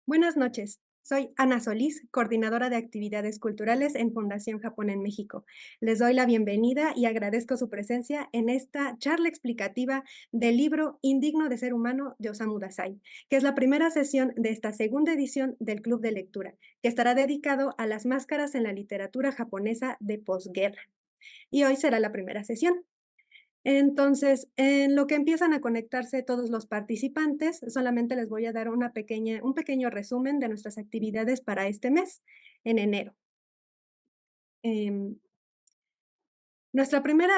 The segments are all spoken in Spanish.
Buenas noches. Soy Ana Solís, coordinadora de actividades culturales en Fundación Japón en México. Les doy la bienvenida y agradezco su presencia en esta charla explicativa del libro Indigno de ser humano de Osamu Dazai, que es la primera sesión de esta segunda edición del Club de Lectura, que estará dedicado a las máscaras en la literatura japonesa de posguerra. Y hoy será la primera sesión. Entonces, en lo que empiezan a conectarse todos los participantes, solamente les voy a dar un pequeño resumen de nuestras actividades para este mes, en enero. Em, nuestra primera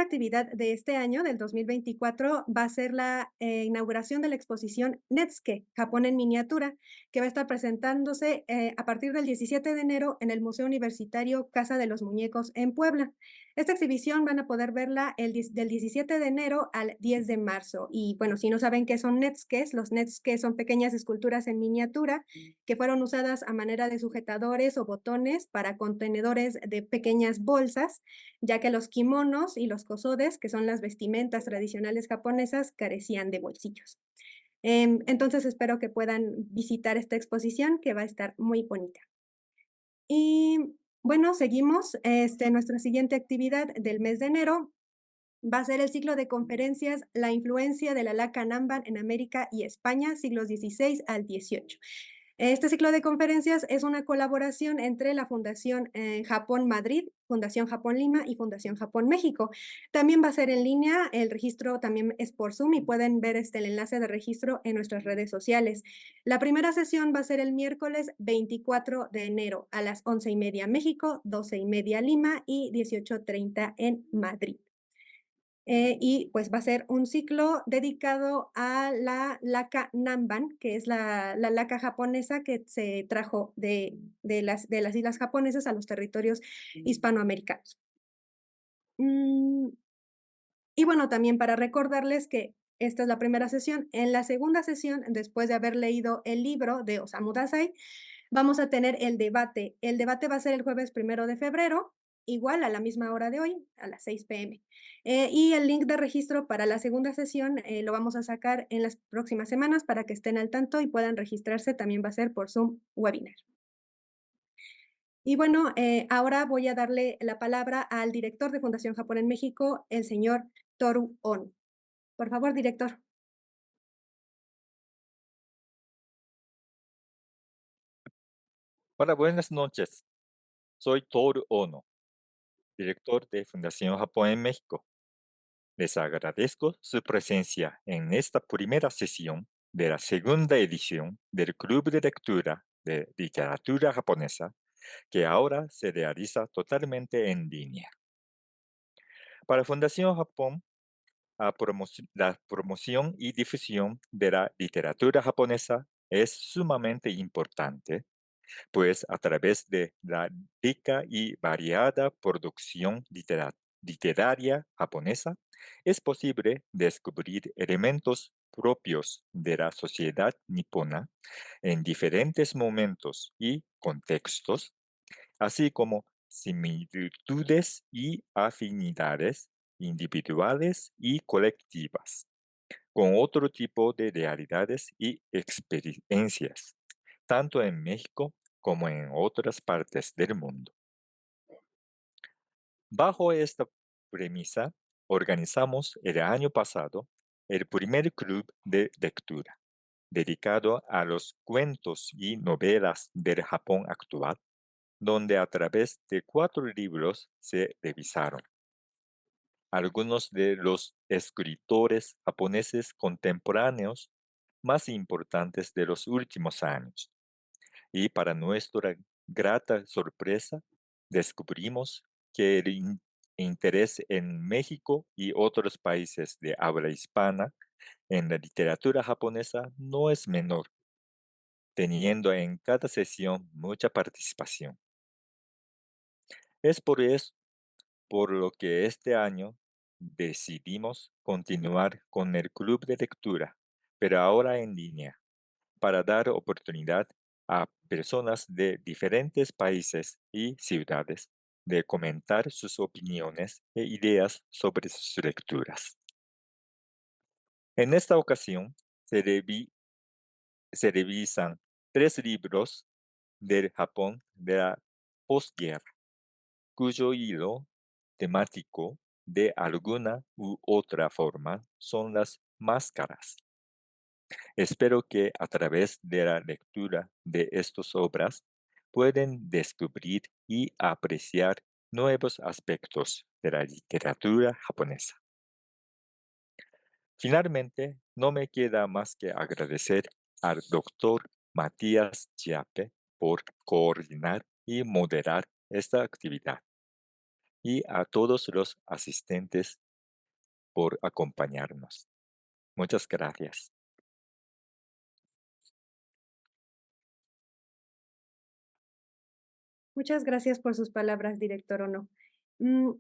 actividad de este año, del 2024, va a ser la inauguración de la exposición Netsuke, Japón en miniatura, que va a estar presentándose a partir del 17 de enero en el Museo Universitario Casa de los Muñecos en Puebla. Esta exhibición van a poder verla del 17 de enero al 10 de marzo. Y bueno, si no saben qué son Netsukes, los Netsuke son pequeñas esculturas en miniatura que fueron usadas a manera de sujetadores o botones para contenedores de pequeñas bolsas, ya que los kimonos y los kosodes, que son las vestimentas tradicionales japonesas, carecían de bolsillos. Entonces espero que puedan visitar esta exposición que va a estar muy bonita. Y bueno, seguimos. Nuestra siguiente actividad del mes de enero va a ser el ciclo de conferencias La influencia de la laca Namban en América y España, siglos XVI al XVIII. Este ciclo de conferencias es una colaboración entre la Fundación Japón Madrid, Fundación Japón Lima y Fundación Japón México. También va a ser en línea, el registro también es por Zoom y pueden ver el enlace de registro en nuestras redes sociales. La primera sesión va a ser el miércoles 24 de enero a las 11:30 México, 12:30 Lima y 18:30 en Madrid. Y pues va a ser un ciclo dedicado a la laca Namban, que es la laca japonesa que se trajo de las islas japonesas a los territorios hispanoamericanos. Mm, y bueno, también para recordarles que esta es la primera sesión. En la segunda sesión, después de haber leído el libro de Osamu Dazai, vamos a tener el debate. El debate va a ser el jueves 1 de febrero, igual a la misma hora de hoy, a las 6 p.m. Y el link de registro para la segunda sesión lo vamos a sacar en las próximas semanas para que estén al tanto y puedan registrarse. También va a ser por Zoom Webinar. Y bueno, ahora voy a darle la palabra al director de Fundación Japón en México, el señor Toru Ono. Por favor, director. Hola, buenas noches. Soy Toru Ono, director de Fundación Japón en México. Les agradezco su presencia en esta primera sesión de la segunda edición del Club de Lectura de Literatura Japonesa, que ahora se realiza totalmente en línea. Para Fundación Japón, la promoción y difusión de la literatura japonesa es sumamente importante, pues a través de la rica y variada producción literaria japonesa es posible descubrir elementos propios de la sociedad nipona en diferentes momentos y contextos, así como similitudes y afinidades individuales y colectivas con otro tipo de realidades y experiencias, tanto en México como en otras partes del mundo. Bajo esta premisa, organizamos el año pasado el primer club de lectura, dedicado a los cuentos y novelas del Japón actual, donde a través de 4 libros se revisaron algunos de los escritores japoneses contemporáneos más importantes de los últimos años. Y para nuestra grata sorpresa, descubrimos que el interés en México y otros países de habla hispana en la literatura japonesa no es menor, teniendo en cada sesión mucha participación. Es por eso por lo que este año decidimos continuar con el club de lectura, pero ahora en línea, para dar oportunidad a personas de diferentes países y ciudades de comentar sus opiniones e ideas sobre sus lecturas. En esta ocasión se revisan 3 libros del Japón de la posguerra, cuyo hilo temático de alguna u otra forma son las máscaras. Espero que a través de la lectura de estas obras pueden descubrir y apreciar nuevos aspectos de la literatura japonesa. Finalmente, no me queda más que agradecer al doctor Matías Chiappe por coordinar y moderar esta actividad y a todos los asistentes por acompañarnos. Muchas gracias. Muchas gracias por sus palabras, director Ono.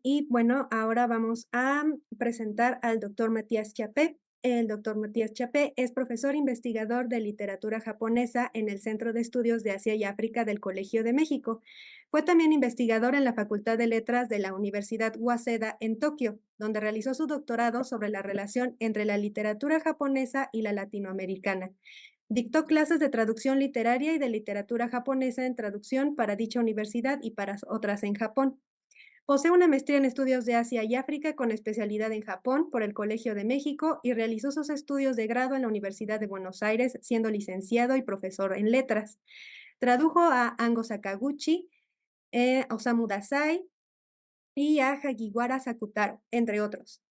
Y bueno, ahora vamos a presentar al doctor Matías Chapé. El doctor Matías Chapé es profesor investigador de literatura japonesa en el Centro de Estudios de Asia y África del Colegio de México. Fue también investigador en la Facultad de Letras de la Universidad Waseda en Tokio, donde realizó su doctorado sobre la relación entre la literatura japonesa y la latinoamericana. Dictó clases de traducción literaria y de literatura japonesa en traducción para dicha universidad y para otras en Japón. Posee una maestría en estudios de Asia y África con especialidad en Japón por el Colegio de México y realizó sus estudios de grado en la Universidad de Buenos Aires, siendo licenciado y profesor en letras. Tradujo a Ango Sakaguchi, Osamu Dazai y a Hagiwara Sakutaro, entre otros.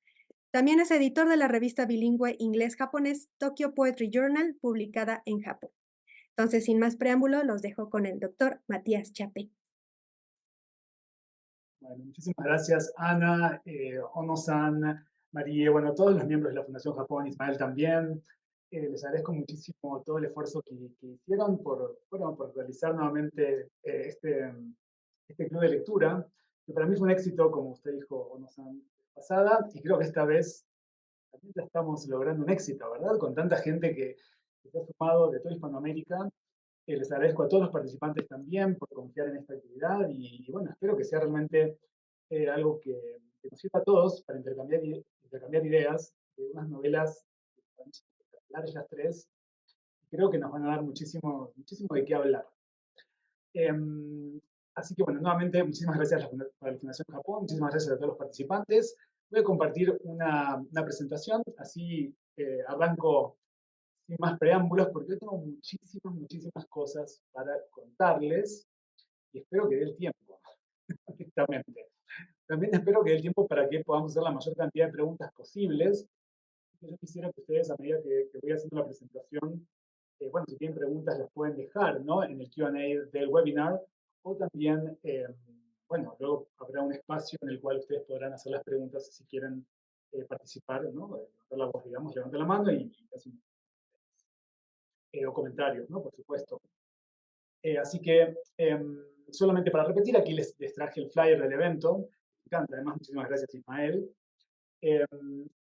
También es editor de la revista bilingüe inglés-japonés Tokyo Poetry Journal, publicada en Japón. Entonces, sin más preámbulo, los dejo con el doctor Matías Chapé. Bueno, muchísimas gracias, Ana, Ono-san, Marie, bueno, todos los miembros de la Fundación Japón, Ismael también. Les agradezco muchísimo todo el esfuerzo que hicieron bueno, por realizar nuevamente este club de lectura, que para mí fue un éxito, como usted dijo, Ono-san, pasada, y creo que esta vez también ya estamos logrando un éxito, ¿verdad? Con tanta gente que se ha sumado de toda Hispanoamérica. Les agradezco a todos los participantes también por confiar en esta actividad y bueno, espero que sea realmente algo que nos sirva a todos para intercambiar ideas de unas novelas espectaculares las tres. Creo que nos van a dar muchísimo, muchísimo de qué hablar. Así que bueno, nuevamente muchísimas gracias a la Fundación Japón, muchísimas gracias a todos los participantes. Voy a compartir una presentación, así arranco sin más preámbulos, porque yo tengo muchísimas, muchísimas cosas para contarles y espero que dé el tiempo, honestamente. También espero que dé el tiempo para que podamos hacer la mayor cantidad de preguntas posibles. Yo quisiera que ustedes, a medida que voy haciendo la presentación, bueno, si tienen preguntas las pueden dejar, ¿no? En el Q&A del webinar, o también, bueno, luego habrá un espacio en el cual ustedes podrán hacer las preguntas si quieren participar, ¿no? Levantar la voz, digamos, levantar la mano y hacen o comentarios, ¿no? Por supuesto. Así que, solamente para repetir, aquí les traje el flyer del evento. Me encanta, además, muchísimas gracias, Ismael.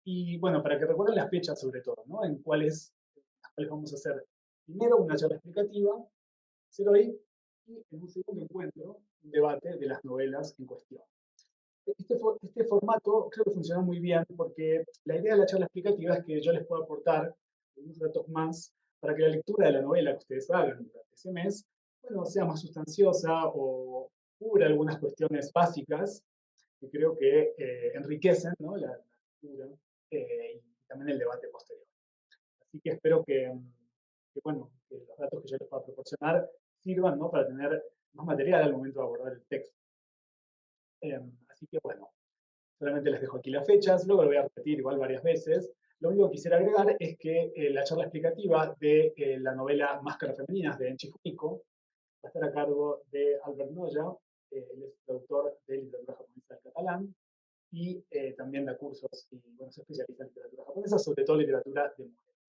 Y bueno, para que recuerden las fechas sobre todo, ¿no? En cuáles vamos a hacer primero una charla explicativa, hacer hoy, y en un segundo encuentro, un debate de las novelas en cuestión. Este formato creo que funciona muy bien porque la idea de la charla explicativa es que yo les pueda aportar unos datos más para que la lectura de la novela que ustedes hagan durante ese mes, bueno, sea más sustanciosa o cubra algunas cuestiones básicas que creo que enriquecen, ¿no? La lectura y también el debate posterior. Así que espero bueno, que los datos que yo les pueda proporcionar sirvan, ¿no? Para tener más material al momento de abordar el texto. Así que bueno, solamente les dejo aquí las fechas, luego lo voy a repetir igual varias veces. Lo único que quisiera agregar es que la charla explicativa de la novela Máscaras Femeninas de Enchi Fumiko va a estar a cargo de Albert Noya, él es traductor de literatura japonesa al catalán y también da cursos y bueno, se especializa en literatura japonesa, sobre todo literatura de mujeres.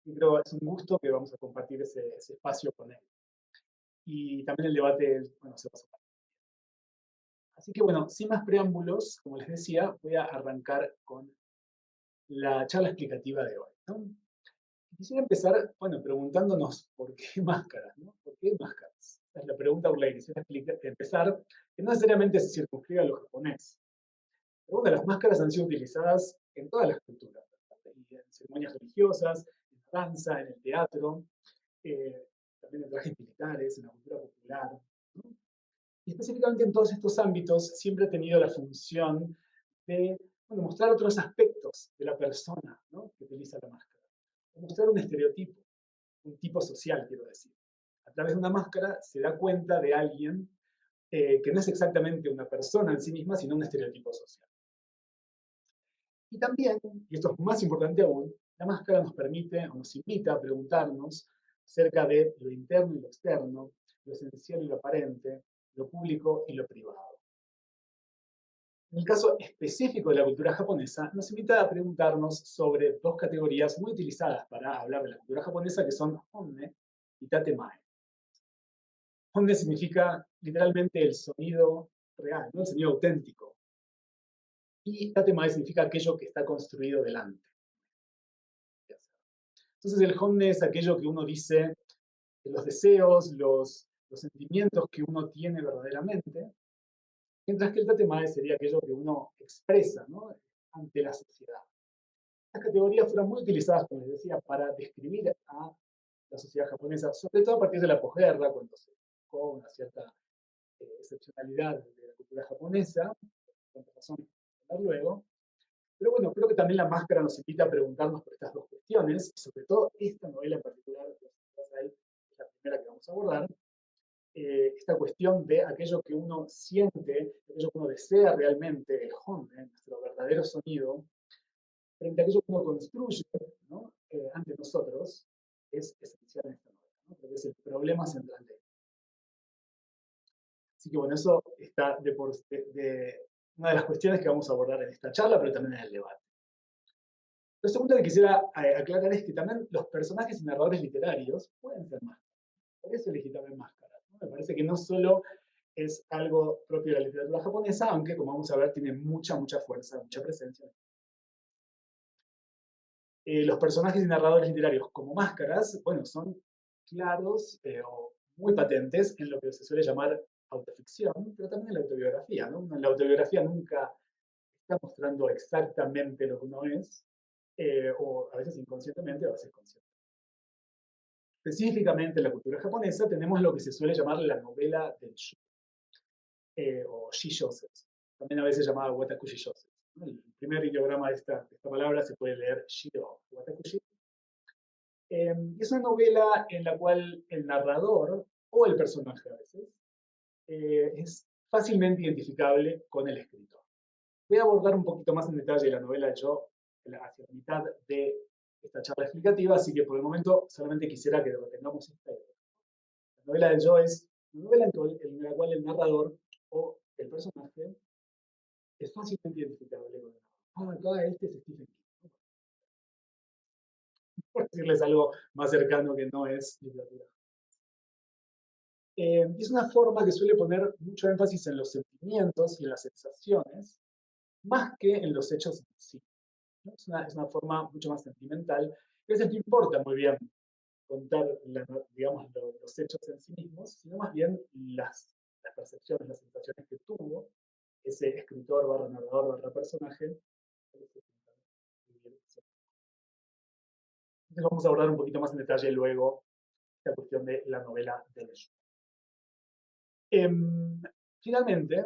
Y creo que es un gusto que vamos a compartir ese espacio con él. Y también el debate, bueno, se va a sumar. Así que bueno, sin más preámbulos, como les decía, voy a arrancar con la charla explicativa de hoy, ¿no? Quisiera empezar, bueno, preguntándonos por qué máscaras, ¿no? ¿Por qué máscaras? Esa es la pregunta por la que quisiera empezar, que no necesariamente se circunscribe a lo japonés. Pero bueno, las máscaras han sido utilizadas en todas las culturas, ¿verdad? En ceremonias religiosas, en la danza, en el teatro. también en trajes militares, en la cultura popular, ¿no? Y específicamente en todos estos ámbitos siempre ha tenido la función de, bueno, mostrar otros aspectos de la persona, ¿no?, que utiliza la máscara. O mostrar un estereotipo, un tipo social, quiero decir. A través de una máscara se da cuenta de alguien que no es exactamente una persona en sí misma, sino un estereotipo social. Y también, y esto es más importante aún, la máscara nos permite o nos invita a preguntarnos acerca de lo interno y lo externo, lo esencial y lo aparente, lo público y lo privado. En el caso específico de la cultura japonesa, nos invita a preguntarnos sobre dos categorías muy utilizadas para hablar de la cultura japonesa, que son honne y tatemae. Honne significa literalmente el sonido real, ¿no?, el sonido auténtico. Y tatemae significa aquello que está construido delante. Entonces el honne es aquello que uno dice, los deseos, los sentimientos que uno tiene verdaderamente, mientras que el tatemae sería aquello que uno expresa, ¿no?, ante la sociedad. Estas categorías fueron muy utilizadas, como les decía, para describir a la sociedad japonesa, sobre todo a partir de la posguerra, cuando se buscó una cierta excepcionalidad de la cultura japonesa, con razón hablar luego. Pero bueno, creo que también la máscara nos invita a preguntarnos por estas dos cuestiones, y sobre todo esta novela en particular, que es la primera que vamos a abordar, esta cuestión de aquello que uno siente, aquello que uno desea realmente, el honne, nuestro verdadero sonido, frente a aquello que uno construye, ¿no?, ante nosotros, es esencial en esta novela, ¿no?, porque es el problema central de ella. Así que bueno, eso está de una de las cuestiones que vamos a abordar en esta charla, pero también en el debate. Lo segundo que quisiera aclarar es que también los personajes y narradores literarios pueden ser máscaras. Por eso elegí también máscaras, ¿no? Me parece que no solo es algo propio de la literatura japonesa, aunque como vamos a ver tiene mucha, mucha fuerza, mucha presencia. Los personajes y narradores literarios como máscaras, bueno, son claros o muy patentes en lo que se suele llamar autoficción, pero también en la autobiografía, ¿no? En la autobiografía nunca está mostrando exactamente lo que uno es, o a veces inconscientemente, o a veces conscientemente. Específicamente en la cultura japonesa tenemos lo que se suele llamar la novela del shu, o shishousetsu, también a veces llamada wataku shishousetsu, ¿no? El primer ideograma de esta palabra se puede leer shiro, watakushi. Es una novela en la cual el narrador, o el personaje a veces, es fácilmente identificable con el escritor. Voy a abordar un poquito más en detalle la novela de Joe hacia la mitad de esta charla explicativa, así que por el momento solamente quisiera que retengamos esta idea. La novela de Joe es una novela en la cual el narrador o el personaje es fácilmente identificable con el narrador. Ah, acá este es Stephen King, ¿no?, por decirles algo más cercano que no es literatura. Es una forma que suele poner mucho énfasis en los sentimientos y en las sensaciones, más que en los hechos en sí, ¿no? Es una forma mucho más sentimental. A veces no importa muy bien contar, digamos, los hechos en sí mismos, sino más bien las percepciones, las sensaciones que tuvo ese escritor barra narrador barra personaje. Entonces vamos a abordar un poquito más en detalle luego la cuestión de la novela de Leyeune. Finalmente,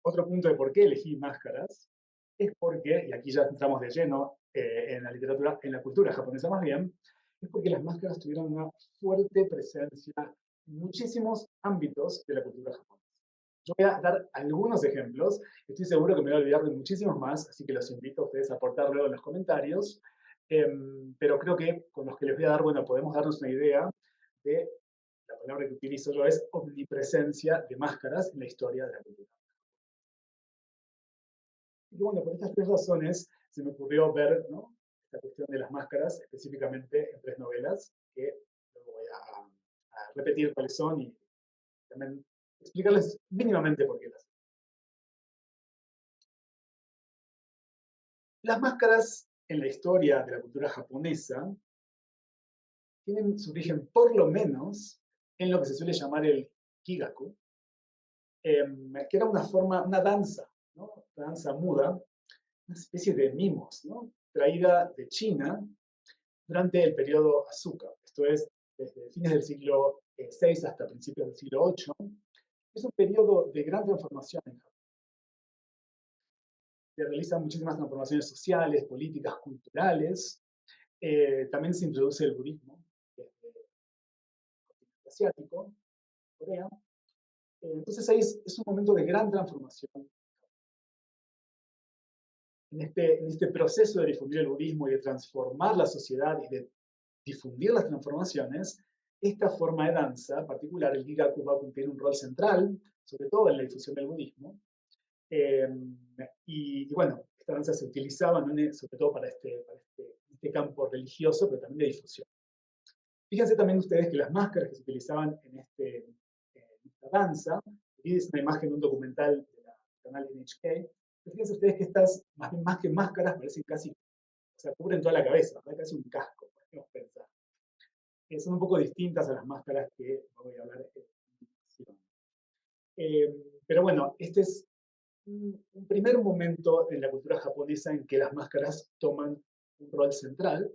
otro punto de por qué elegí máscaras es porque, y aquí ya entramos de lleno en la literatura, en la cultura japonesa más bien, es porque las máscaras tuvieron una fuerte presencia en muchísimos ámbitos de la cultura japonesa. Yo voy a dar algunos ejemplos, estoy seguro que me voy a olvidar de muchísimos más, así que los invito a ustedes a aportar luego en los comentarios, pero creo que con los que les voy a dar, bueno, podemos darnos una idea de, la palabra que utilizo yo es omnipresencia de máscaras en la historia de la cultura. Y bueno, por estas tres razones se me ocurrió ver, ¿no?, esta cuestión de las máscaras, específicamente en tres novelas, que luego voy a repetir cuáles son y también explicarles mínimamente por qué las. Las máscaras en la historia de la cultura japonesa tienen su origen, por lo menos, en lo que se suele llamar el kigaku, que era una forma, una danza, ¿no?, una danza muda, una especie de mimos, ¿no?, traída de China durante el periodo Asuka, esto es, desde fines del siglo VI hasta principios del siglo VIII. Es un periodo de gran transformación en Japón. Se realizan muchísimas transformaciones sociales, políticas, culturales. También se introduce el budismo desde el continente asiático, Corea. Entonces ahí es un momento de gran transformación. En este proceso de difundir el budismo y de transformar la sociedad y de difundir las transformaciones, esta forma de danza particular, el Gigaku, va a cumplir un rol central, sobre todo en la difusión del budismo. Y bueno, esta danza se utilizaba sobre todo para este campo religioso, pero también de difusión. Fíjense también ustedes que las máscaras que se utilizaban en esta danza, aquí es una imagen de un documental del canal NHK, fíjense ustedes que estas, más que máscaras, parecen casi, o sea, cubren toda la cabeza, ¿verdad? Casi un casco, podemos pensar. Son un poco distintas a las máscaras que voy a hablar en continuación. Pero bueno, este es un primer momento en la cultura japonesa en que las máscaras toman un rol central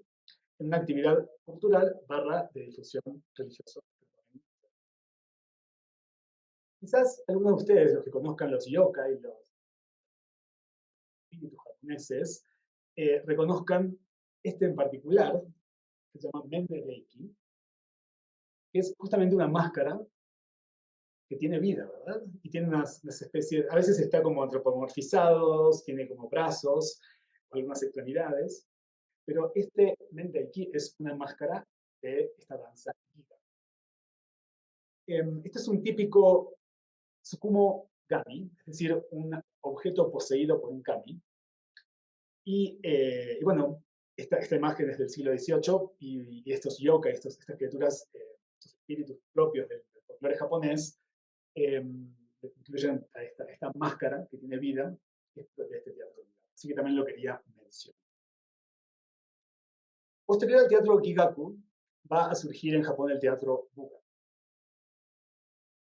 en una actividad cultural barra de difusión religiosa. Quizás algunos de ustedes, los que conozcan los yokai, los espíritus japoneses, reconozcan este en particular, que se llama Mende Reiki, que es justamente una máscara que tiene vida, ¿verdad? Y tiene unas especies, a veces está como antropomorfizados, tiene como brazos, algunas extremidades, pero este Mendeiki es una máscara de esta danza Giga. Este es un típico Tsukumo Gami, es decir, un objeto poseído por un kami. Y bueno, esta imagen es del siglo XVIII y estos yokai, estas criaturas, estos espíritus propios del folclore japonés, incluyen a esta máscara que tiene vida, que es de este teatro. Así que también lo quería mencionar. Posterior al teatro Gigaku, va a surgir en Japón el teatro Buga.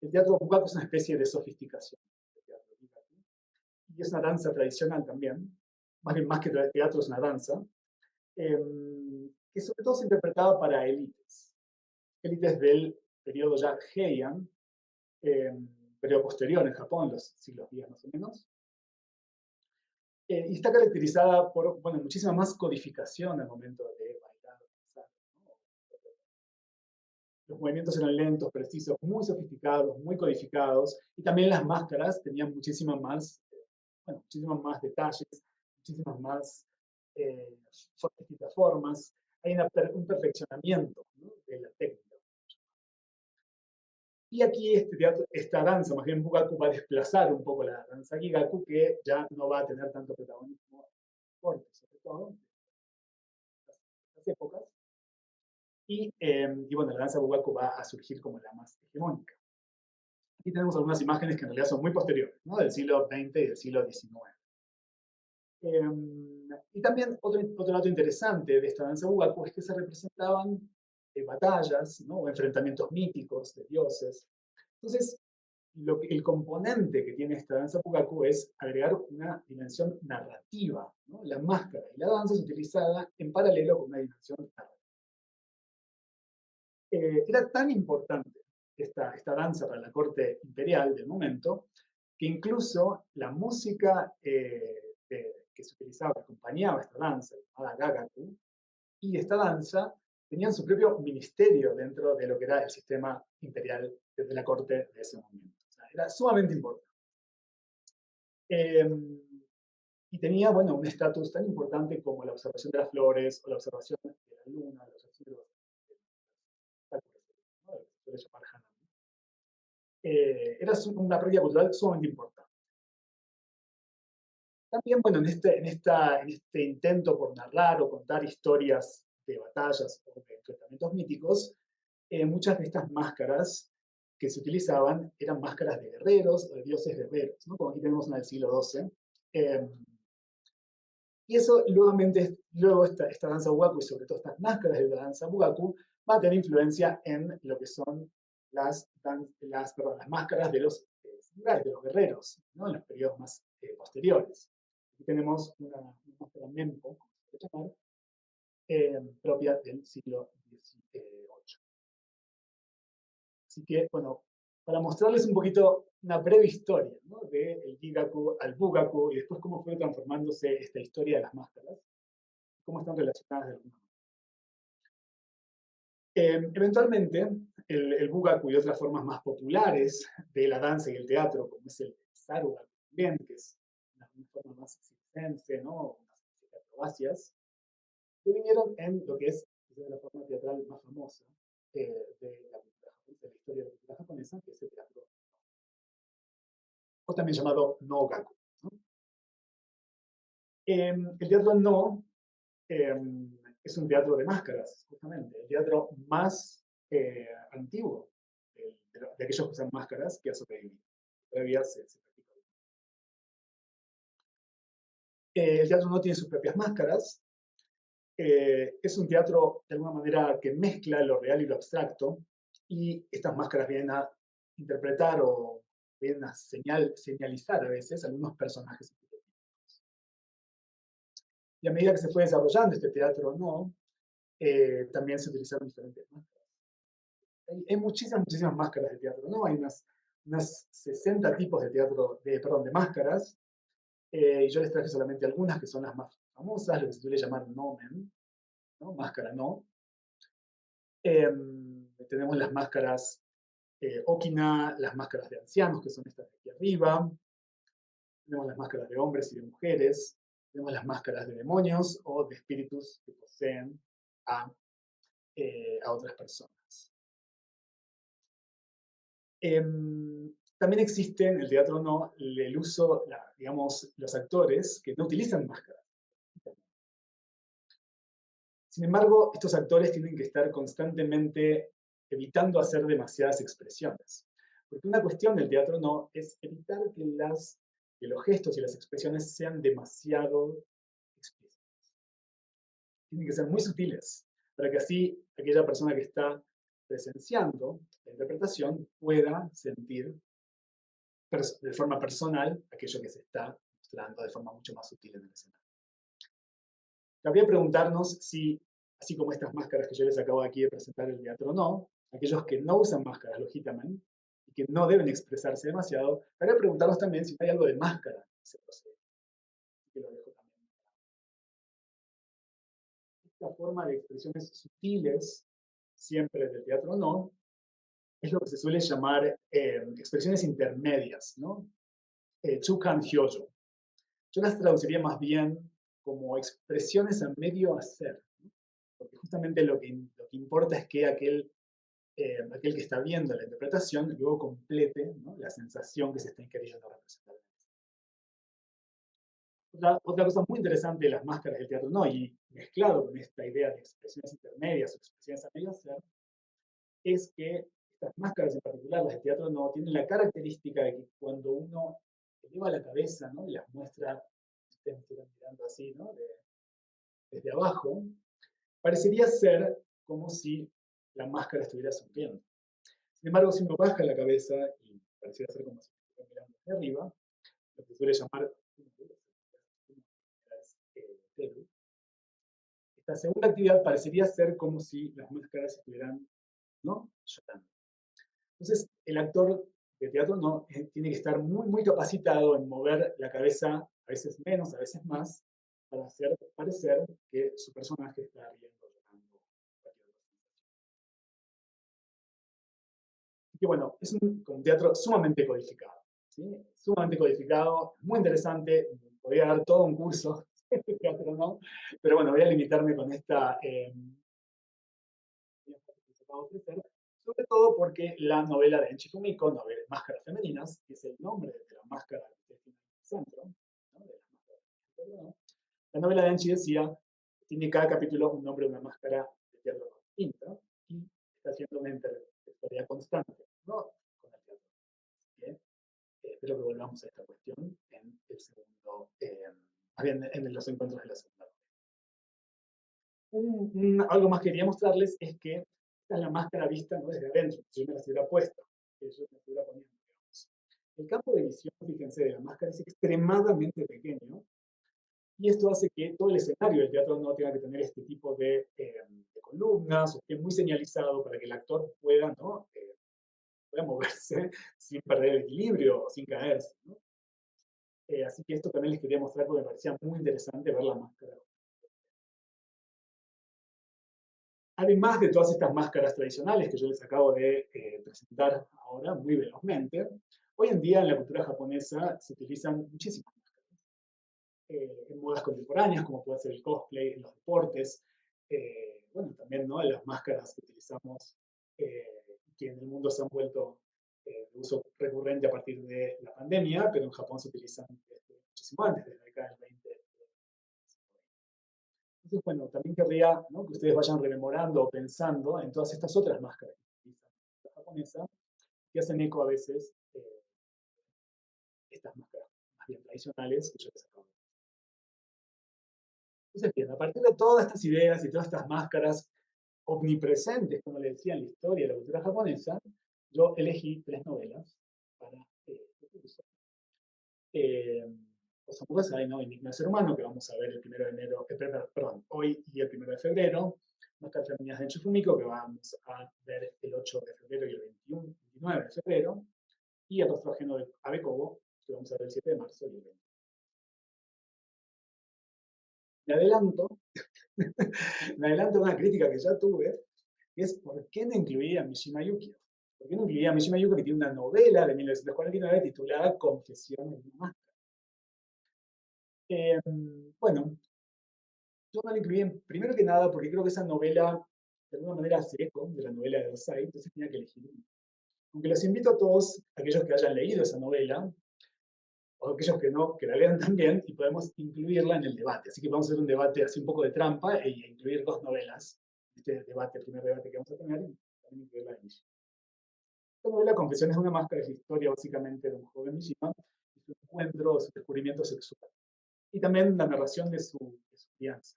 El teatro Bugaku es una especie de sofisticación del teatro Gigaku, y es una danza tradicional también, más que teatro es una danza, que sobre todo se interpretaba para élites del periodo ya Heian, periodo posterior en Japón, los siglos X más o menos, y está caracterizada por, bueno, muchísima más codificación al momento de bailar, danzar, ¿no? Los movimientos eran lentos, precisos, muy sofisticados, muy codificados, y también las máscaras tenían muchísimas más detalles, muchísimas más distintas formas. Hay un perfeccionamiento, ¿no?, de la técnica. Y aquí esta danza, más bien Bugaku, va a desplazar un poco la danza Gigaku, que ya no va a tener tanto protagonismo fuerte, sobre todo en estas épocas. Y bueno, la danza Bugaku va a surgir como la más hegemónica. Aquí tenemos algunas imágenes que en realidad son muy posteriores, ¿no?, del siglo XX y del siglo XIX. Y también otro dato interesante de esta danza Bugaku es que se representaban batallas, ¿no?, o enfrentamientos míticos de dioses. Entonces, el componente que tiene esta danza Bugaku es agregar una dimensión narrativa, ¿no? La máscara y la danza es utilizada en paralelo con una dimensión narrativa. Era tan importante esta danza para la corte imperial del momento, que incluso la música que se utilizaba, que acompañaba esta danza, llamada Gagaku, y esta danza tenían su propio ministerio dentro de lo que era el sistema imperial de la corte de ese momento. O sea, era sumamente importante. Y tenía, bueno, un estatus tan importante como la observación de las flores, o la observación de la luna, la observación de los ¿no?, de lo que se suele llamar Hanami. Era una práctica cultural sumamente importante. También, bueno, en este intento por narrar o contar historias de batallas o de enfrentamientos míticos, muchas de estas máscaras que se utilizaban eran máscaras de guerreros o de dioses guerreros, ¿no? Como aquí tenemos una del siglo XII. Y eso, luego esta danza Bugaku, y sobre todo estas máscaras de la danza Bugaku, va a tener influencia en lo que son las máscaras de los samuráis, de los guerreros, ¿no?, en los periodos más posteriores. Aquí tenemos una máscara Menpo, como se puede llamar, propia del siglo XVIII. Así que, bueno, para mostrarles un poquito una breve historia, ¿no? Del Gigaku al Bugaku y después cómo fue transformándose esta historia de las máscaras, cómo están relacionadas de alguna manera. Eventualmente, el Bugaku y otras formas más populares de la danza y el teatro, como es el Sarugaku también, que es una forma más circense, ¿no? Unas acrobacias, que vinieron en lo que es quizás la forma teatral más famosa de la cultura japonesa, de la historia de la cultura japonesa, que es el teatro, o también llamado no-gaku, ¿no? El teatro no es un teatro de máscaras, justamente, el teatro más antiguo de aquellos que usan máscaras que ha sobrevivido. Todavía se practica. El teatro no tiene sus propias máscaras. Es un teatro, de alguna manera, que mezcla lo real y lo abstracto, y estas máscaras vienen a interpretar o vienen a señalizar a veces algunos personajes. Y a medida que se fue desarrollando este teatro no, también se utilizaron diferentes máscaras. Hay muchísimas máscaras de teatro, ¿no? Hay unas 60 tipos de teatro, perdón, de máscaras, y yo les traje solamente algunas que son las más famosas, lo que se suele llamar nomen, ¿no? Máscara no. Tenemos las máscaras Okina, las máscaras de ancianos, que son estas de aquí arriba. Tenemos las máscaras de hombres y de mujeres. Tenemos las máscaras de demonios o de espíritus que poseen a, a otras personas. También existe en el teatro no el uso, digamos, los actores que no utilizan máscaras. Sin embargo, estos actores tienen que estar constantemente evitando hacer demasiadas expresiones. Porque una cuestión del teatro no es evitar que los gestos y las expresiones sean demasiado explícitos. Tienen que ser muy sutiles, para que así aquella persona que está presenciando la interpretación pueda sentir de forma personal aquello que se está mostrando de forma mucho más sutil en el escenario. Cabría preguntarnos si, así como estas máscaras que yo les acabo aquí de presentar el teatro no, aquellos que no usan máscaras lógicamente y que no deben expresarse demasiado, cabría preguntarnos también si hay algo de máscara en ese proceso. Que lo dejo también. Esta forma de expresiones sutiles, siempre del teatro no, es lo que se suele llamar expresiones intermedias, ¿no? Chukan hyojo. Yo las traduciría más bien como expresiones a medio hacer, ¿no? Porque justamente lo que importa es que aquel que está viendo la interpretación luego complete, ¿no? La sensación que se está queriendo representar. Otra cosa muy interesante de las máscaras del teatro no, y mezclado con esta idea de expresiones intermedias o expresiones a medio hacer, es que estas máscaras en particular, las de teatro no, tienen la característica de que cuando uno eleva la cabeza, ¿no? Y las muestra, ustedes me están mirando así, ¿no? Desde abajo, parecería ser como si la máscara estuviera sonriendo. Sin embargo, si uno baja la cabeza y pareciera ser como si estuviera mirando desde arriba, lo que suele llamar esta segunda actividad parecería ser como si las máscaras estuvieran, ¿no? Llorando. Entonces, el actor de teatro no tiene que estar muy capacitado en mover la cabeza, a veces menos, a veces más, para hacer parecer que su personaje está riendo, llorando, cualquier cosa. Así que bueno, es un teatro sumamente codificado, ¿sí? Sumamente codificado, muy interesante. Podría dar todo un curso de teatro, ¿no? Pero bueno, voy a limitarme con esta sobre todo porque la novela de Enchi Fumiko, novela Máscaras Femeninas, que es el nombre de la máscara que tiene en el centro, ¿no? De las máscaras, ¿no? La novela de Enchi decía, tiene cada capítulo un nombre de una máscara de teatro distinta y está haciendo una interactividad constante, ¿no? Con el teatro. Bien, espero que volvamos a esta cuestión en el segundo, en los encuentros de la segunda. Algo más que quería mostrarles es que esta es la máscara vista, ¿no? Desde adentro, si yo me la estuviera puesta, que yo me estuviera poniendo, digamos. El campo de visión, fíjense, de la máscara es extremadamente pequeño y esto hace que todo el escenario del teatro no tenga que tener este tipo de columnas, o esté muy señalizado para que el actor pueda, ¿no? pueda moverse sin perder el equilibrio o sin caerse, ¿no? Así que esto también les quería mostrar porque me parecía muy interesante ver la máscara. Además de todas estas máscaras tradicionales que yo les acabo de presentar ahora muy velozmente, hoy en día en la cultura japonesa se utilizan muchísimas máscaras. En modas contemporáneas, como puede ser el cosplay, en los deportes, bueno, también, ¿no?, las máscaras que utilizamos, que en el mundo se han vuelto de uso recurrente a partir de la pandemia, pero en Japón se utilizan desde muchísimo antes, desde la década del 20. Entonces, bueno, también querría, ¿no?, que ustedes vayan rememorando o pensando en todas estas otras máscaras que utilizan la japonesa, que hacen eco a veces estas máscaras más bien tradicionales que yo les acabo de decir. Entonces, bien, a partir de todas estas ideas y todas estas máscaras omnipresentes, como le decía, en la historia de la cultura japonesa, yo elegí 3 novelas para este curso. Osamu Dazai, ¿no?, Enigma del ser humano, que vamos a ver el 1 de enero, perdón, hoy y el 1 de febrero. Máscaras femeninas de Enchi Fumiko, que vamos a ver el 8 de febrero y el 29 de febrero. Y el rostro ajeno de Abe Kobo, que vamos a ver el 7 de marzo y el 20. Me adelanto, me adelanto a una crítica que ya tuve, que es ¿por qué no incluía a Mishima Yukio? ¿Por qué no incluía a Mishima Yukio, que tiene una novela de 1949 titulada Confesión en una máscara? Bueno, yo no la incluí primero que nada porque creo que esa novela de alguna manera hace eco de la novela de Dazai, entonces tenía que elegir una. Aunque los invito a todos, aquellos que hayan leído esa novela, o aquellos que no, que la lean también, y podemos incluirla en el debate. Así que vamos a hacer un debate así un poco de trampa e incluir 2 novelas. Este debate, el primer debate que vamos a tener, y también incluir la de Mishima. Esta novela, Confesiones de una máscara, es la historia básicamente de un joven Mishima y su encuentro, su descubrimiento sexual. Y también la narración de su crianza.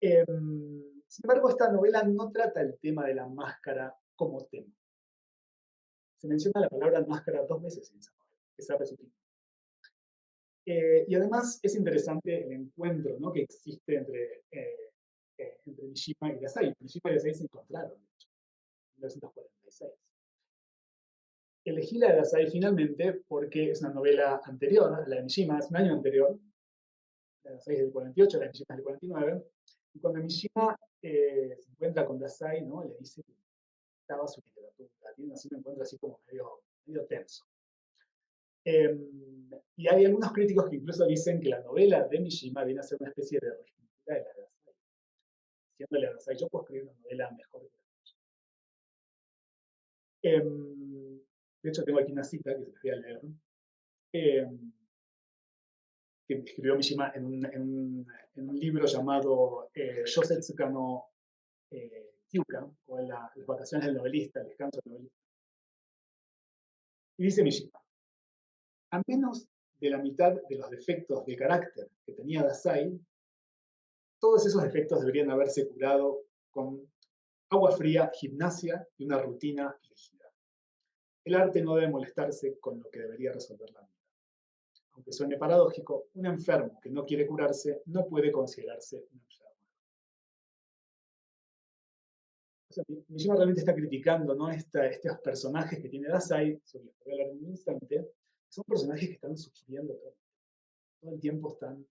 Sin embargo, esta novela no trata el tema de la máscara como tema. Se menciona la palabra máscara 2 veces en esa novela, que se repite. Y además es interesante el encuentro, ¿no?, que existe entre Mishima y Dazai. Mishima y Dazai se encontraron, de hecho, en 1946. Elegí la de Dazai finalmente porque es una novela anterior, la de Mishima es un año anterior, la de Dazai es del 48, la de Mishima es del 49, y cuando Mishima se encuentra con Dazai, ¿no?, le dice que estaba su literatura, tiene así un encuentro así como medio tenso. Y hay algunos críticos que incluso dicen que la novela de Mishima viene a ser una especie de reescritura de la de Dazai, diciéndole a Dazai, yo puedo escribir una novela mejor que la tuya. De hecho, tengo aquí una cita que se les voy a leer, que escribió Mishima en un libro llamado Shosetsuka no Kyuka, o las vacaciones del novelista, el descanso del novelista. Y dice Mishima, a menos de la mitad de los defectos de carácter que tenía Dazai, todos esos defectos deberían haberse curado con agua fría, gimnasia y una rutina rígida. El arte no debe molestarse con lo que debería resolver la vida. Aunque suene paradójico, un enfermo que no quiere curarse no puede considerarse un enfermo. O sea, Mishima realmente está criticando, ¿no?, estos personajes que tiene Dazai, sobre los que voy a hablar en un instante, son personajes que están sufriendo todo el tiempo, están en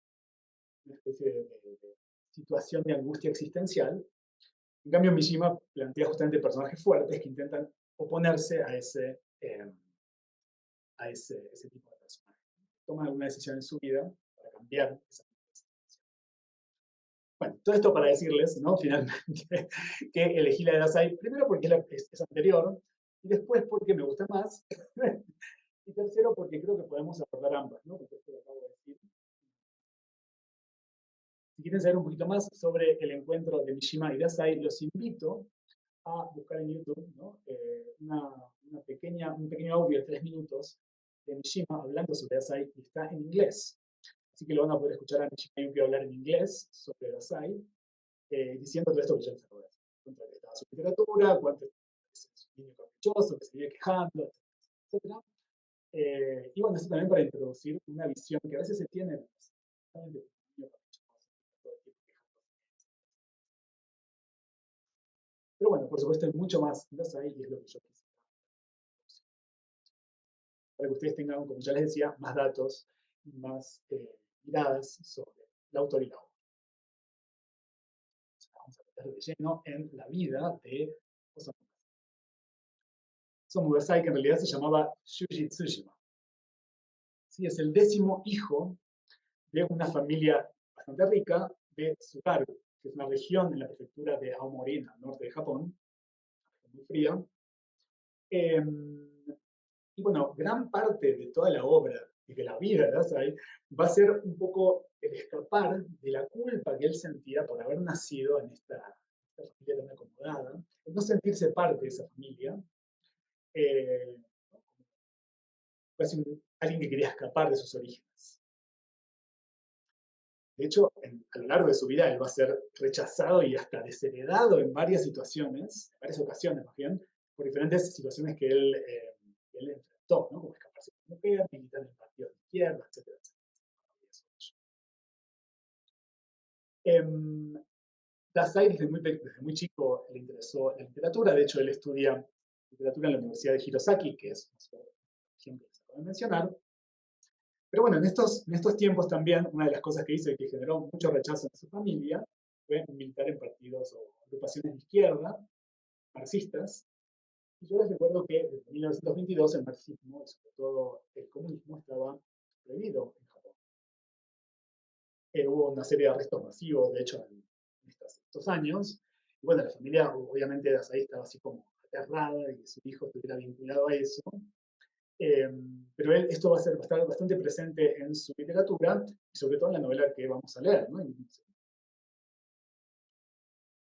una especie de situación de angustia existencial. En cambio, Mishima plantea justamente personajes fuertes que intentan oponerse a ese tipo de personajes. Toman alguna decisión en su vida para cambiar esa situación. Bueno, todo esto para decirles, ¿no?, finalmente, que elegí la de Dazai, primero porque es anterior, y después porque me gusta más, y tercero porque creo que podemos abordar ambas, ¿no?, porque esto lo acabo de decir. Si quieren saber un poquito más sobre el encuentro de Mishima y Dazai, los invito a buscar en YouTube, ¿no?, un pequeño audio de 3 minutos de Mishima hablando sobre Dazai, y está en inglés. Así que lo van a poder escuchar a Mishima Yukio hablar en inglés sobre Dazai, diciendo todo esto que ya les acabo de decir. Contra que estaba su literatura, cuánto es un niño caprichoso, que se iba quejando, etc. Y bueno, esto también para introducir una visión que a veces se tiene de un niño caprichoso, todo el tiempo quejándose. Pero bueno, por supuesto hay mucho más en Dazai y es lo que yo quise para que ustedes tengan, como ya les decía, más datos y más miradas sobre el autor y la obra. Vamos a meter de lleno en la vida de Osamu. Osamu Dazai, que en realidad se llamaba Shuji Tsushima. ¿Sí? Es el 10º hijo de una familia bastante rica de Tsugaru, que es una región en la prefectura de Aomori, al norte de Japón, muy fría. Y bueno, gran parte de toda la obra y de la vida de Dazai va a ser un poco el escapar de la culpa que él sentía por haber nacido en esta familia tan acomodada, el no sentirse parte de esa familia, ¿no? Casi alguien que quería escapar de sus orígenes. De hecho, a lo largo de su vida él va a ser rechazado y hasta desheredado en varias situaciones, en varias ocasiones más bien, por diferentes situaciones que él enfrentó, ¿no? Como escaparse de mujer, militar en el partido de izquierda, etcétera, etcétera. Dazai desde muy chico le interesó la literatura, de hecho él estudia literatura en la Universidad de Hirosaki, que es un ejemplo que se acaba de mencionar. Pero bueno, en estos tiempos también, una de las cosas que hizo y que generó mucho rechazo en su familia fue militar en partidos o agrupaciones de izquierda, marxistas. Y yo les recuerdo que desde 1922 el marxismo y sobre todo el comunismo estaba prohibido en Japón. Hubo una serie de arrestos masivos, de hecho, en estos años. Y bueno, la familia, obviamente, de Asahi estaba así como aterrada de que su hijo estuviera vinculado a eso. Pero esto va a estar bastante presente en su literatura y sobre todo en la novela que vamos a leer, ¿no?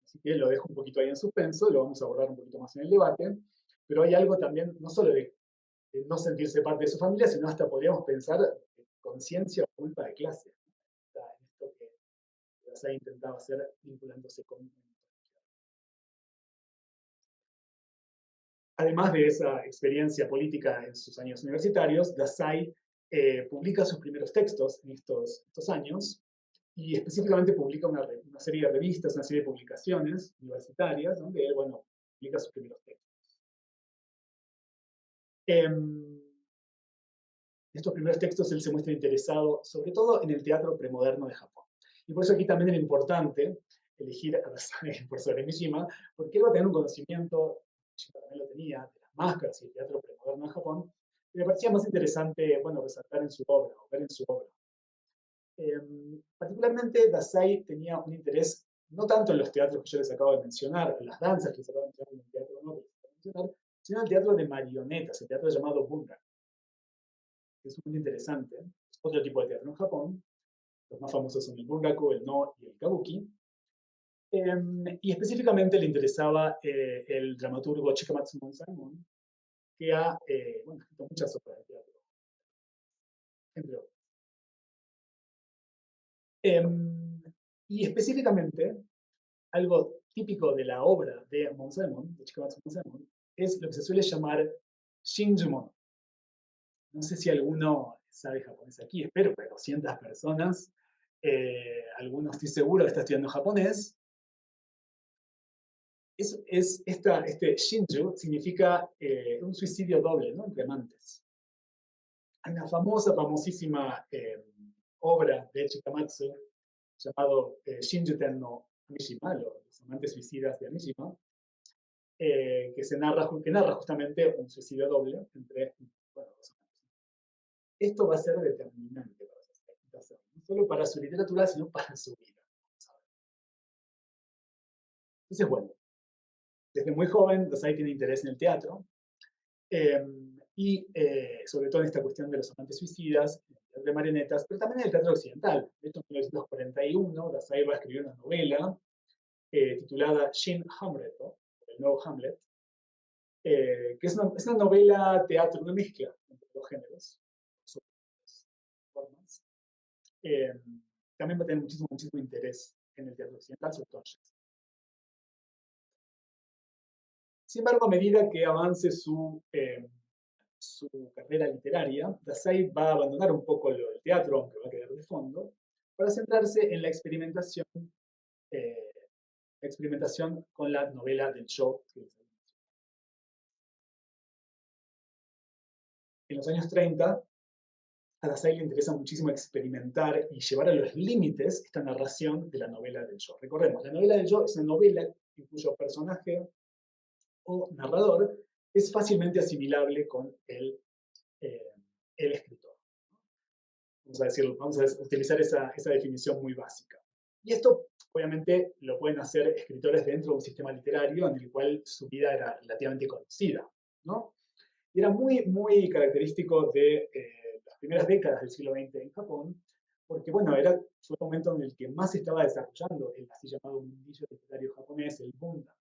Así que lo dejo un poquito ahí en suspenso, lo vamos a abordar un poquito más en el debate, pero hay algo también, no solo de no sentirse parte de su familia, sino hasta podríamos pensar de conciencia o culpa de clase, ¿no? En esto que Dazai intentaba hacer vinculándose con. Además de esa experiencia política en sus años universitarios, Dazai publica sus primeros textos en estos años y específicamente publica una serie de revistas, una serie de publicaciones universitarias donde él, bueno, publica sus primeros textos. En estos primeros textos él se muestra interesado sobre todo en el teatro premoderno de Japón. Y por eso aquí también era importante elegir a Dazai por sobre Mishima, porque él va a tener un conocimiento, Mishima también lo tenía, de las máscaras y el teatro premoderno de Japón, y me parecía más interesante, bueno, resaltar en su obra, o ver en su obra. Particularmente, Dazai tenía un interés no tanto en los teatros que yo les acabo de mencionar, en las danzas que les acabo de mencionar, en el teatro no, que les acabo de mencionar, sino en el teatro de marionetas, el teatro llamado bunraku, que es muy interesante. Es otro tipo de teatro en Japón. Los más famosos son el bunraku, el no y el kabuki. Y específicamente le interesaba el dramaturgo Chikamatsu Monzaemon, que ha bueno, escrito muchas obras de teatro, entre otras. Y específicamente, algo típico de la obra de Monzaemon, de Chikamatsu Monzaemon, es lo que se suele llamar Shinjumon. No sé si alguno sabe japonés aquí, espero que 200 personas. Algunos estoy seguro que está estudiando japonés. Este Shinju significa un suicidio doble, ¿no? Entre amantes. Hay una famosísima obra de Chikamatsu llamado Shinjuten no Mishima, los amantes suicidas de Mishima, que narra justamente un suicidio doble entre, bueno, dos amantes. Esto va a ser determinante para Dazai, no solo para su literatura, sino para su vida. Entonces, bueno, desde muy joven Dazai tiene interés en el teatro, y sobre todo en esta cuestión de los amantes suicidas, el teatro de marionetas, pero también en el teatro occidental. De hecho, en 1941, Dazai va a escribir una novela titulada Shin Hamlet, ¿no? El nuevo Hamlet, que es una novela teatro, una mezcla entre los géneros, formas. También va a tener muchísimo interés en el teatro occidental, sobre todo. Sin embargo, a medida que avance su carrera literaria, Dazai va a abandonar un poco el teatro, aunque va a quedar de fondo, para centrarse en eh, la experimentación con la novela del show. en los años 30, a Dazai le interesa muchísimo experimentar y llevar a los límites esta narración de la novela del yo. Recordemos, la novela del yo es una novela en cuyo personaje o narrador es fácilmente asimilable con el escritor. Vamos a utilizar esa definición muy básica. Y esto, obviamente, lo pueden hacer escritores dentro de un sistema literario en el cual su vida era relativamente conocida, ¿no? Y era muy, muy característico de las primeras décadas del siglo XX en Japón, porque, bueno, fue el momento en el que más se estaba desarrollando el así llamado mundillo literario japonés, el Bundan.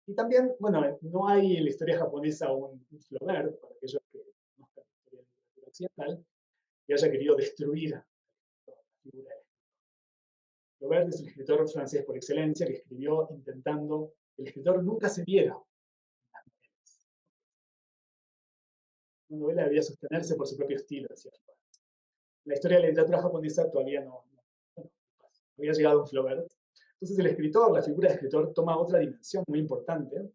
Y también, bueno, no hay en la historia japonesa un Flaubert, para aquellos que no están en la historia de la literatura occidental, que haya querido destruir la figura de Flaubert. Es el escritor francés por excelencia que escribió intentando que el escritor nunca se viera en las novelas. Una novela debía sostenerse por su propio estilo, decía Flaubert. La historia de la literatura japonesa todavía no había llegado a un Flaubert. Entonces el escritor, la figura de escritor, toma otra dimensión muy importante,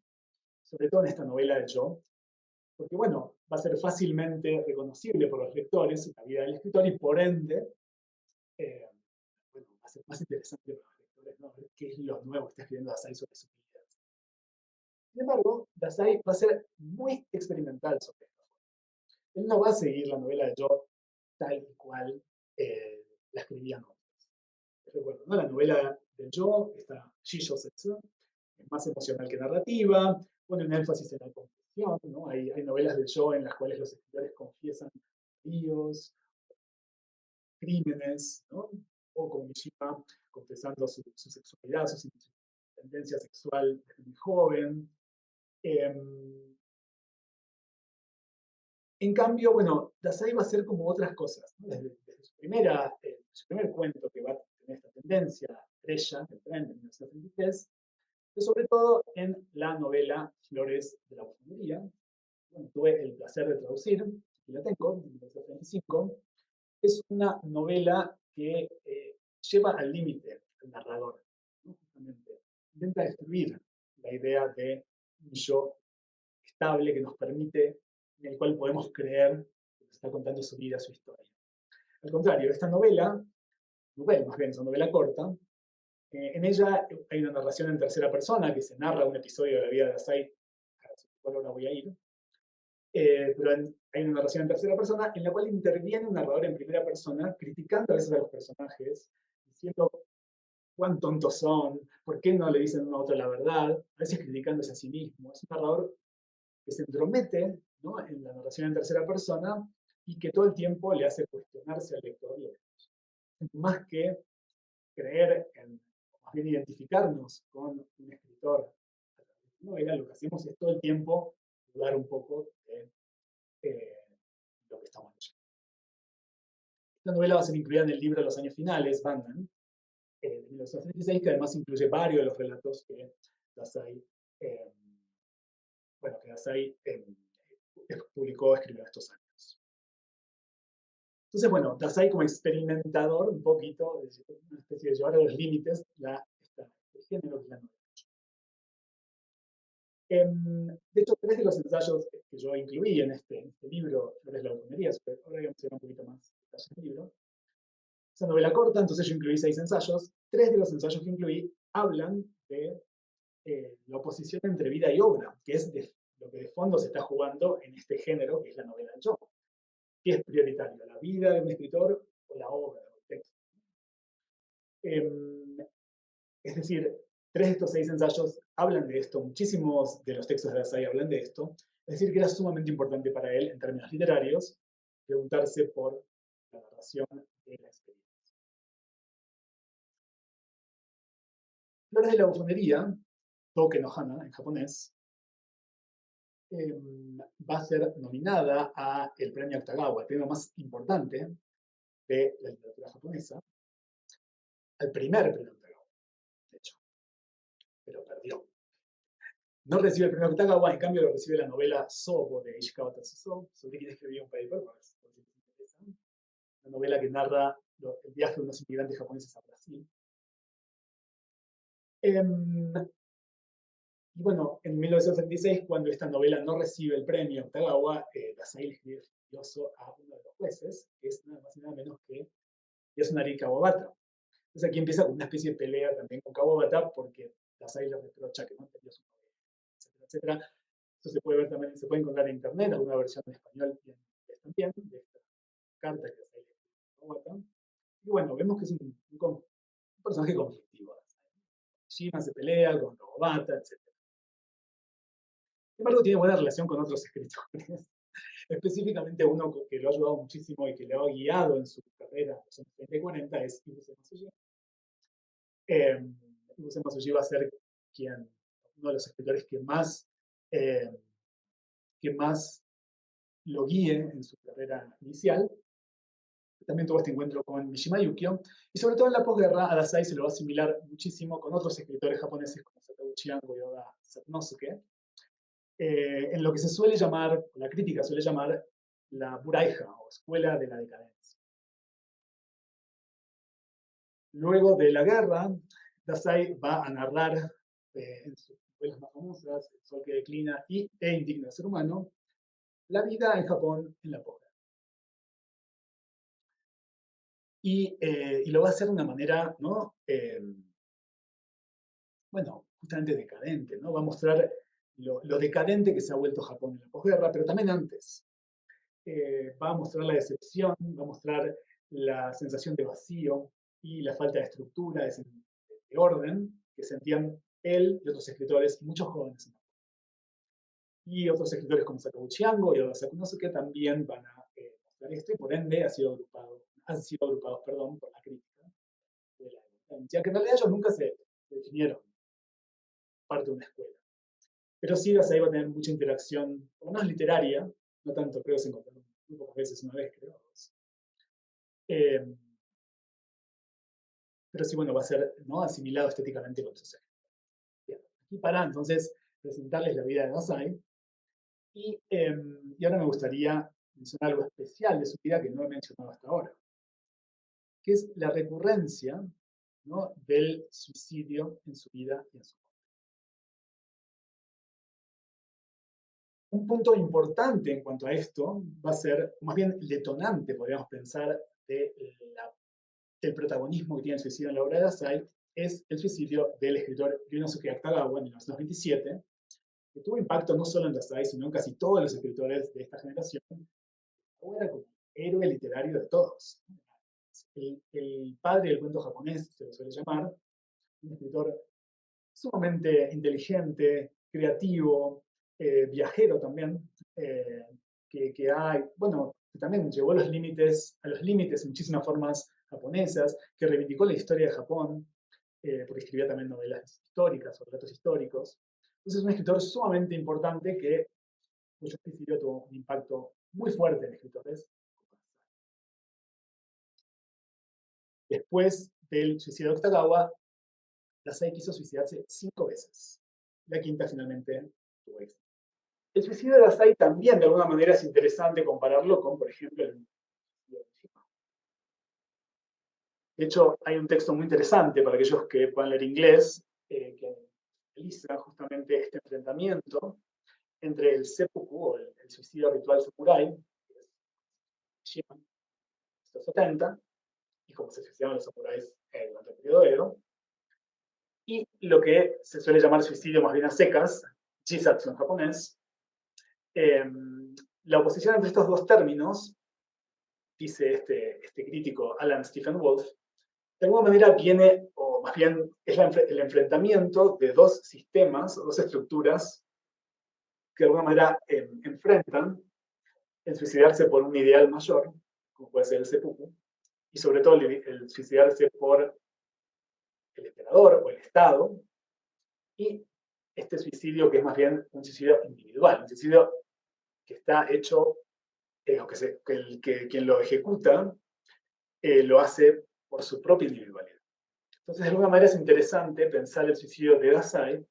sobre todo en esta novela de Joe, porque, bueno, va a ser fácilmente reconocible por los lectores la vida del escritor y, por ende, bueno, va a ser más interesante para los lectores, ¿no? Ver qué es lo nuevo que está escribiendo Dazai sobre su vida. Sin embargo, Dazai va a ser muy experimental sobre esto. Él no va a seguir la novela de Joe tal y cual la escribían otros. Recuerdo, ¿no? La novela de Joe, esta Shisho Setsu, es más emocional que narrativa, pone un énfasis en la confesión, ¿no? Hay novelas de Joe en las cuales los escritores confiesan líos, crímenes, ¿no? O como Mishima confesando su sexualidad, su tendencia sexual desde muy joven. En cambio, bueno, Dazai va a hacer como otras cosas, ¿no? Desde su primer cuento que va a tener esta tendencia, Estrella, el tren de 1933, pero sobre todo en la novela Flores de la Bufonería. Bueno, tuve el placer de traducir, y la tengo, en 1935. Es una novela que lleva al límite al narrador, ¿no? Justamente intenta destruir la idea de un yo estable que nos permite, en el cual podemos creer que nos está contando su vida, su historia. Al contrario, esta novela más bien es una novela corta, en ella hay una narración en tercera persona que se narra un episodio de la vida de Asai, a la cual ahora voy a ir, pero hay una narración en tercera persona en la cual interviene un narrador en primera persona, criticando a veces a los personajes, diciendo cuán tontos son, por qué no le dicen uno a otro la verdad, a veces criticándose a sí mismo. Es un narrador que se entromete, ¿no?, en la narración en tercera persona y que todo el tiempo le hace cuestionarse al lector lo que es. Más que creer en, o más bien identificarnos con un escritor a través de una novela, lo que hacemos es todo el tiempo dudar un poco de lo que estamos leyendo. Esta novela va a ser incluida en el libro de los años finales, Bandan, de 1936, que además incluye varios de los relatos que Dazai, bueno, que Dazai publicó, escribió estos años. Entonces, bueno, Dazai como experimentador, un poquito, una especie de llevar a los límites el género que es la novela. De hecho, tres de los ensayos que yo incluí en este libro, Flores de la Bufonería, ahora voy a mencionar un poquito más detalles del libro. Es una novela corta, entonces yo incluí 6 ensayos. 3 de los ensayos que incluí hablan de la oposición entre vida y obra, que es lo que de fondo se está jugando en este género, que es la novela del yo. ¿Qué es prioritario, la vida de un escritor o la obra o el texto? Es decir, 3 de estos 6 ensayos hablan de esto, muchísimos de los textos de Dazai hablan de esto, es decir, que era sumamente importante para él, en términos literarios, preguntarse por la narración de la experiencia. Flores de la Bufonería, Touke no Hana en japonés, va a ser nominada a el premio Akutagawa, el premio más importante de la literatura japonesa, al primer premio Akutagawa, de hecho, pero perdió. No recibe el premio Akutagawa, en cambio lo recibe la novela Sobo de Ishikawa Tatsuzo, sobre quien escribió un paper, por si les interesa. Una novela que narra el viaje de unos inmigrantes japoneses a Brasil. Y bueno, en 1936, cuando esta novela no recibe el premio Kitagawa, Dazai le escribe furioso a uno de los jueces, que es nada más y nada menos que Yasunari Kawabata. Entonces aquí empieza una especie de pelea también con Kawabata, porque Dazai le reprocha que no entendió su novela, etcétera, etcétera. Esto se puede ver también, se puede encontrar en internet, alguna versión en español y en inglés también, de esta carta que Dazai le escribe a Kawabata. Y bueno, vemos que es un personaje conflictivo. Shima se pelea con Kawabata, etcétera. Sin embargo, tiene buena relación con otros escritores, específicamente uno que lo ha ayudado muchísimo y que le ha guiado en su carrera, en los años 30 y 40, es Ibuse Masuji. Ibuse Masuji va a ser uno de los escritores eh, que más lo guíe en su carrera inicial. También tuvo este encuentro con Mishima Yukio, y sobre todo en la posguerra, a Dazai se lo va a asimilar muchísimo con otros escritores japoneses como Satouchi Ango y Oda Satonosuke, en lo que se suele llamar, la crítica suele llamar, la Buraiha, o Escuela de la Decadencia. Luego de la guerra, Dazai va a narrar en sus novelas más famosas, El sol que declina e Indigno de ser humano, la vida en Japón en la posguerra. Y lo va a hacer de una manera, ¿no? Bueno, justamente decadente, ¿no? Va a mostrar lo decadente que se ha vuelto Japón en la posguerra, pero también antes. Va a mostrar la decepción, va a mostrar la sensación de vacío y la falta de estructura, de orden, que sentían él y otros escritores, y muchos jóvenes. Y otros escritores como Sakauchi Ango y Oda Satonosuke también van a mostrar esto, y por ende han sido agrupados, por la crítica de la decadencia, que en realidad ellos nunca se definieron parte de una escuela. Pero sí Dazai va a tener mucha interacción, por lo menos literaria, no tanto, creo que se encontraron muy pocas veces, una vez creo. Pero sí, bueno, va a ser, ¿no?, asimilado estéticamente con sus escritores. Bien, aquí para entonces presentarles la vida de Dazai. Y ahora me gustaría mencionar algo especial de su vida que no he mencionado hasta ahora, que es la recurrencia, ¿no?, del suicidio en su vida y en su muerte. Un punto importante en cuanto a esto va a ser, más bien el detonante, podríamos pensar, del protagonismo que tiene el suicidio en la obra de Dazai, es el suicidio del escritor Ryunosuke Akutagawa en 1927, que tuvo impacto no solo en Dazai, sino en casi todos los escritores de esta generación. Era como el héroe literario de todos. El padre del cuento japonés, se lo suele llamar, un escritor sumamente inteligente, creativo, viajero también, bueno, que también llevó a los límites en muchísimas formas japonesas, que reivindicó la historia de Japón, porque escribía también novelas históricas o relatos históricos. Entonces es un escritor sumamente importante cuyo suicidio tuvo un impacto muy fuerte en escritores. Después del suicidio de Okutagawa, Dazai quiso suicidarse 5 veces. La quinta finalmente tuvo éxito. El suicidio de Dazai también, de alguna manera, es interesante compararlo con, por ejemplo, el suicidio de Mishima. De hecho, hay un texto muy interesante para aquellos que puedan leer inglés, que analiza justamente este enfrentamiento entre el seppuku, o el suicidio ritual samurái, que es Mishima, 1970, y cómo se suicidaban los samuráis durante el periodo Edo, y lo que se suele llamar suicidio más bien a secas, jisatsu en japonés. La oposición entre estos dos términos, dice este crítico Alan Stephen Wolf, de alguna manera viene, o más bien es el enfrentamiento de dos sistemas, o dos estructuras, que de alguna manera enfrentan el suicidarse por un ideal mayor, como puede ser el seppuku, y sobre todo el suicidarse por el emperador o el Estado, y este suicidio que es más bien un suicidio individual, un suicidio que está hecho, quien lo ejecuta lo hace por su propia individualidad. Entonces, de alguna manera es interesante pensar el suicidio de Dazai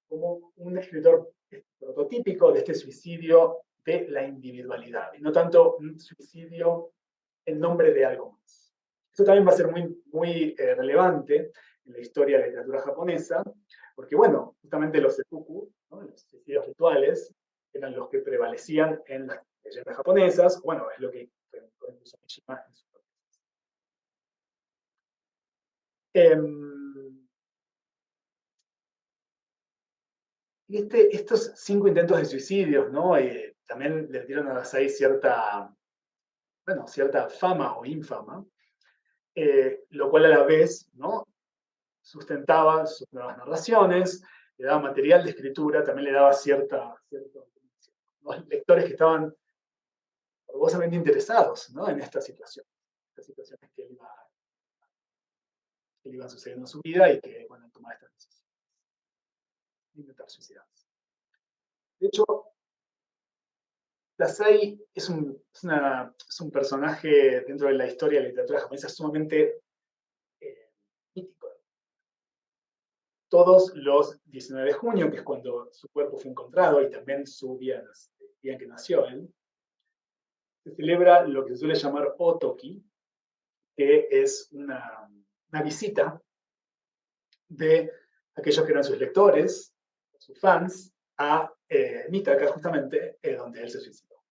como un escritor prototípico de este suicidio de la individualidad, y no tanto un suicidio en nombre de algo más. Esto también va a ser muy relevante en la historia de la literatura japonesa, Porque, bueno, justamente los seppuku, ¿no? Los suicidios rituales, eran los que prevalecían en las leyendas japonesas. Bueno, es lo que comentó incluso Mishima en su estos 5 intentos de suicidios, ¿no? También le dieron a Dazai cierta, bueno, cierta fama o infama, lo cual a la vez, ¿no? Sustentaba sus nuevas narraciones, le daba material de escritura, también le daba los lectores que estaban morbosamente interesados, ¿no? En estas situaciones que le iban sucediendo en su vida y que, bueno, tomar estas decisiones de intentar suicidarse. De hecho, Dazai es un personaje dentro de la historia de la literatura japonesa sumamente mítico. Todos los 19 de junio, que es cuando su cuerpo fue encontrado y también su día en que nació él, se celebra lo que se suele llamar Otoki, que es una visita de aquellos que eran sus lectores, sus fans, a Nítaca, justamente, donde él se suicidó.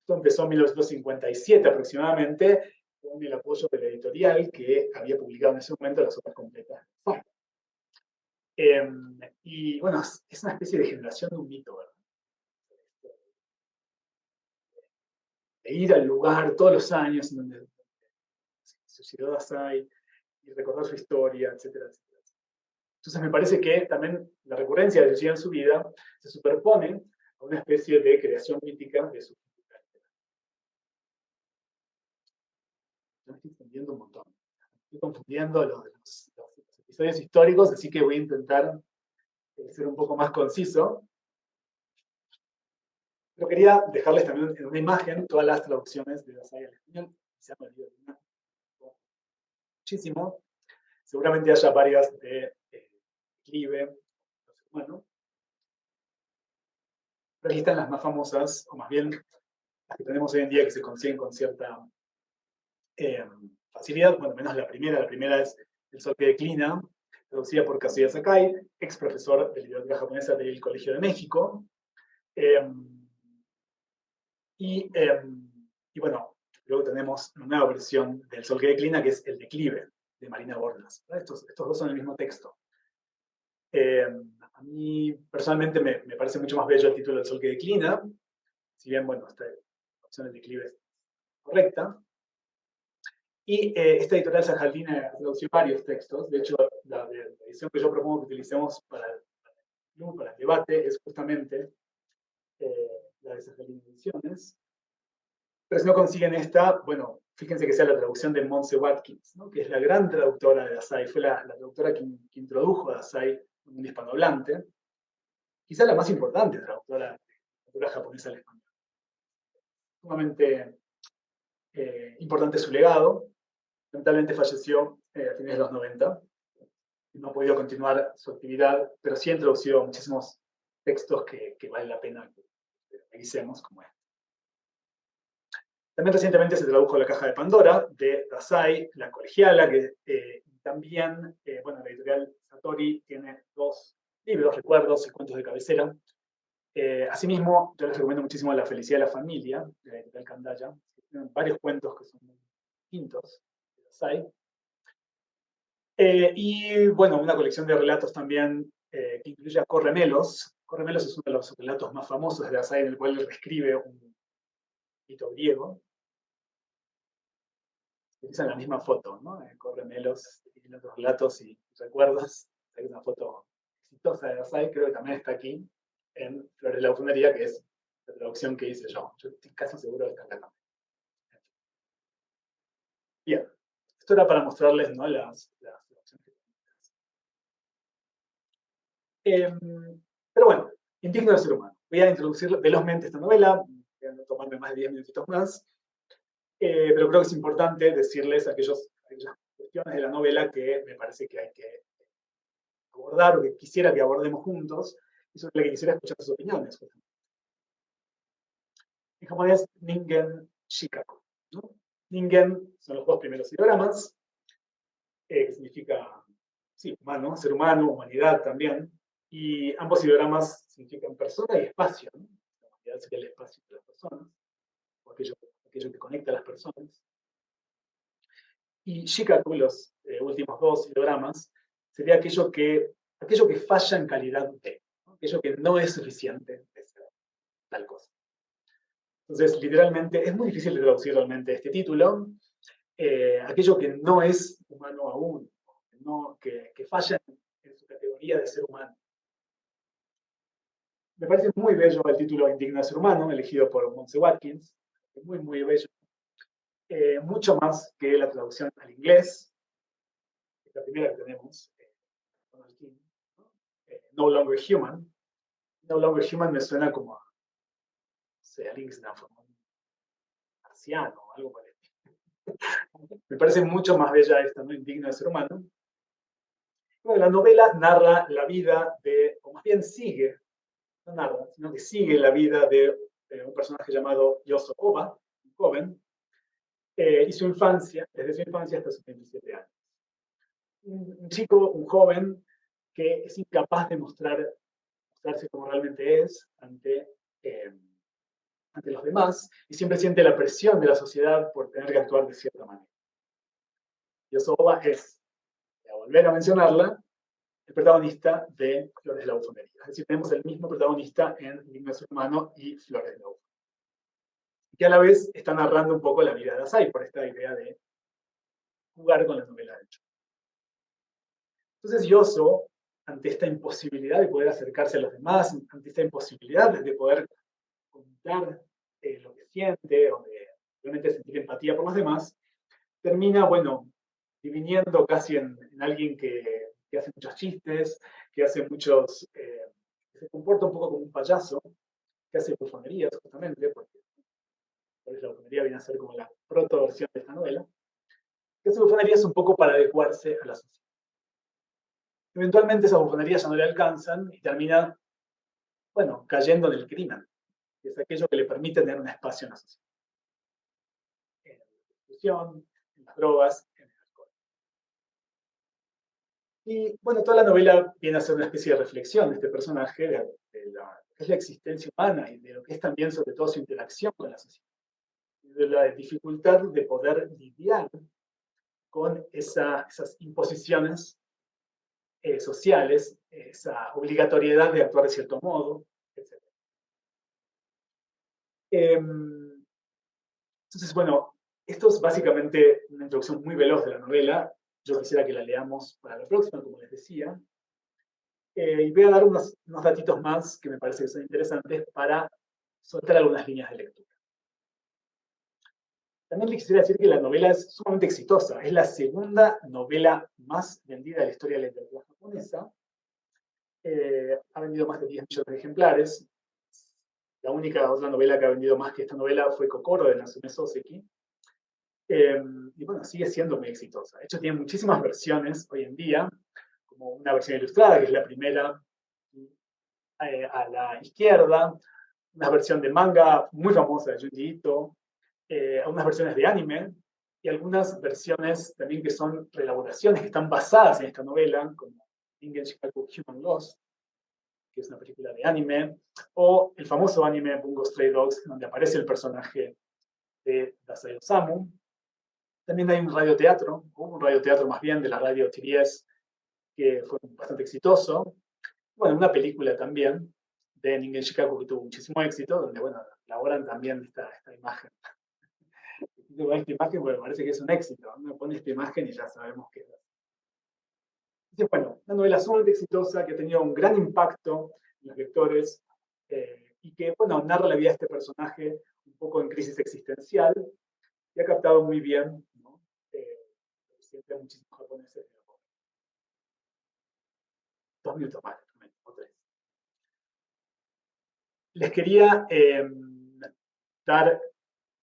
Esto empezó en 1957 aproximadamente, con el apoyo de la editorial que había publicado en ese momento las obras completas. Y bueno, es una especie de generación de un mito, ¿verdad? De ir al lugar todos los años en donde se suicidó Dazai y recordar su historia, etcétera, etcétera. Entonces me parece que también la recurrencia de Yoshida en su vida se superpone a una especie de creación mítica de su figura. Yo me estoy confundiendo un montón. Estoy confundiendo los episodios históricos, así que voy a intentar ser un poco más conciso. Pero quería dejarles también en una imagen todas las traducciones de Dazai al español. Se han valido muchísimo. Seguramente haya varias de Clive, bueno. Pero aquí están las más famosas, o más bien las que tenemos hoy en día que se consiguen con cierta facilidad. Bueno, menos la primera. La primera es El sol que declina, traducida por Kazuya Sakai, ex profesor de literatura japonesa del Colegio de México. Y bueno, luego tenemos una nueva versión del Sol que declina, que es El declive, de Marina Bordas. Estos dos son el mismo texto. A mí personalmente me parece mucho más bello el título del Sol que declina, si bien, bueno, esta opción del declive es correcta. Y esta editorial sajardina ha traducido varios textos. De hecho, la edición que yo propongo que utilicemos para el debate es justamente la de Sajardina Ediciones. Pero si no consiguen esta, bueno, fíjense que sea la traducción de Montse Watkins, ¿no? Que es la gran traductora de Dazai, fue la traductora que introdujo a Dazai en el mundo hispanohablante, quizá la más importante traductora de literatura japonesa al español. Sumamente importante su legado. Lamentablemente falleció a fines de los 90. No ha podido continuar su actividad, pero sí ha introducido muchísimos textos que vale la pena que revisemos, como este. También recientemente se tradujo La caja de Pandora de Dazai, La colegiala, que también, bueno, la editorial Satori tiene 2 libros, Recuerdos y Cuentos de cabecera. Asimismo, yo les recomiendo muchísimo La felicidad de la familia, de la editorial Candaya, que tienen varios cuentos que son muy distintos de Dazai. Y bueno, una colección de relatos también que incluye a Corremelos. Corremelos es uno de los relatos más famosos de Dazai, en el cual él reescribe un mito griego. Utilizan la misma foto, ¿no? Corremelos y otros relatos y recuerdos. Hay una foto exitosa de Dazai, creo que también está aquí, en Flores de la Bufonería, que es la traducción que hice yo. Yo estoy casi seguro de que está acá también. Bien, esto era para mostrarles, ¿no? las traducciones que pero bueno, Indigno del ser humano. Voy a introducir velozmente esta novela, voy a tomarme más de 10 minutitos más, pero creo que es importante decirles aquellas cuestiones de la novela que me parece que hay que abordar o que quisiera que abordemos juntos y sobre las que quisiera escuchar sus opiniones. En japonés, Ningen Shikaku, ¿no? Ningen son los 2 primeros ideogramas, que significa sí, humano, ser humano, humanidad también. Y ambos ideogramas significan persona y espacio, ¿no? La humanidad sería el espacio de las personas, o aquello que conecta a las personas. Y Shikaku, los últimos dos ideogramas, sería aquello que falla en calidad de, ¿no? Aquello que no es suficiente de ser tal cosa. Entonces, literalmente, es muy difícil de traducir realmente este título. Aquello que no es humano aún, que falla en su categoría de ser humano. Me parece muy bello el título Indigno de ser humano, elegido por Monse Watkins. Muy, muy bello. Mucho más que la traducción al inglés, la primera que tenemos, ¿no? No Longer Human. No Longer Human me suena como a, no sé, alguien que se transformó en marciano o algo parecido. Me parece mucho más bella esta, ¿no? Indigno de ser humano. Bueno, la novela narra la vida de, o más bien sigue, no narra, sino que sigue la vida de un personaje llamado Yoso Oba, un joven, y su infancia, desde su infancia hasta sus 27 años. Un chico, un joven, que es incapaz de mostrarse como realmente es ante los demás y siempre siente la presión de la sociedad por tener que actuar de cierta manera. Yoso Oba es, a volver a mencionarla, el protagonista de Flores de la Bufonería. Es decir, tenemos el mismo protagonista en Indigno de ser humano y Flores de la Bufonería. Que a la vez está narrando un poco la vida de Asai por esta idea de jugar con las novelas de hecho. Entonces Yoso, ante esta imposibilidad de poder acercarse a los demás, ante esta imposibilidad de poder contar lo que siente o de realmente sentir empatía por los demás, termina, bueno, diviniendo casi en alguien que hace muchos chistes, que hace muchos, que se comporta un poco como un payaso, que hace bufonerías justamente, porque la bufonería viene a ser como la proto-versión de esta novela, que hace bufonerías un poco para adecuarse a la sociedad. Eventualmente esas bufonerías ya no le alcanzan y termina, bueno, cayendo en el crimen, que es aquello que le permite tener un espacio en la sociedad. En la prostitución, en las drogas, en el alcohol. Y bueno, toda la novela viene a ser una especie de reflexión de este personaje, de lo que es la existencia humana y de lo que es también sobre todo su interacción con la sociedad. Y de la dificultad de poder lidiar con esas imposiciones sociales, esa obligatoriedad de actuar de cierto modo, etc. Entonces, bueno, esto es básicamente una introducción muy veloz de la novela. Yo quisiera que la leamos para la próxima, como les decía. Y voy a dar unos datitos más que me parece que son interesantes para soltar algunas líneas de lectura. También les quisiera decir que la novela es sumamente exitosa. Es la segunda novela más vendida de la historia de la literatura japonesa. Ha vendido más de 10 millones de ejemplares. La única otra novela que ha vendido más que esta novela fue Kokoro de Natsume Soseki. Y bueno, sigue siendo muy exitosa. De hecho, tiene muchísimas versiones hoy en día, como una versión ilustrada, que es la primera a la izquierda, una versión de manga muy famosa de Junji Ito, algunas versiones de anime y algunas versiones también que son reelaboraciones que están basadas en esta novela, como Ingen Shikaku Human Loss, que es una película de anime, o el famoso anime Bungo Stray Dogs, donde aparece el personaje de Dazai Osamu. También hay un radioteatro, o un radioteatro más bien de la radio TBS, que fue bastante exitoso. Bueno, una película también de Ningen Shikaku que tuvo muchísimo éxito, donde, bueno, elaboran también esta imagen. Esta imagen, bueno, parece que es un éxito. Uno pone esta imagen y ya sabemos qué es. Entonces, bueno, una novela sumamente exitosa que ha tenido un gran impacto en los lectores y que, bueno, narra la vida de este personaje un poco en crisis existencial y ha captado muy bien, ¿no? Lo que sienten muchísimos japoneses. 2 minutos más, o 3. Les quería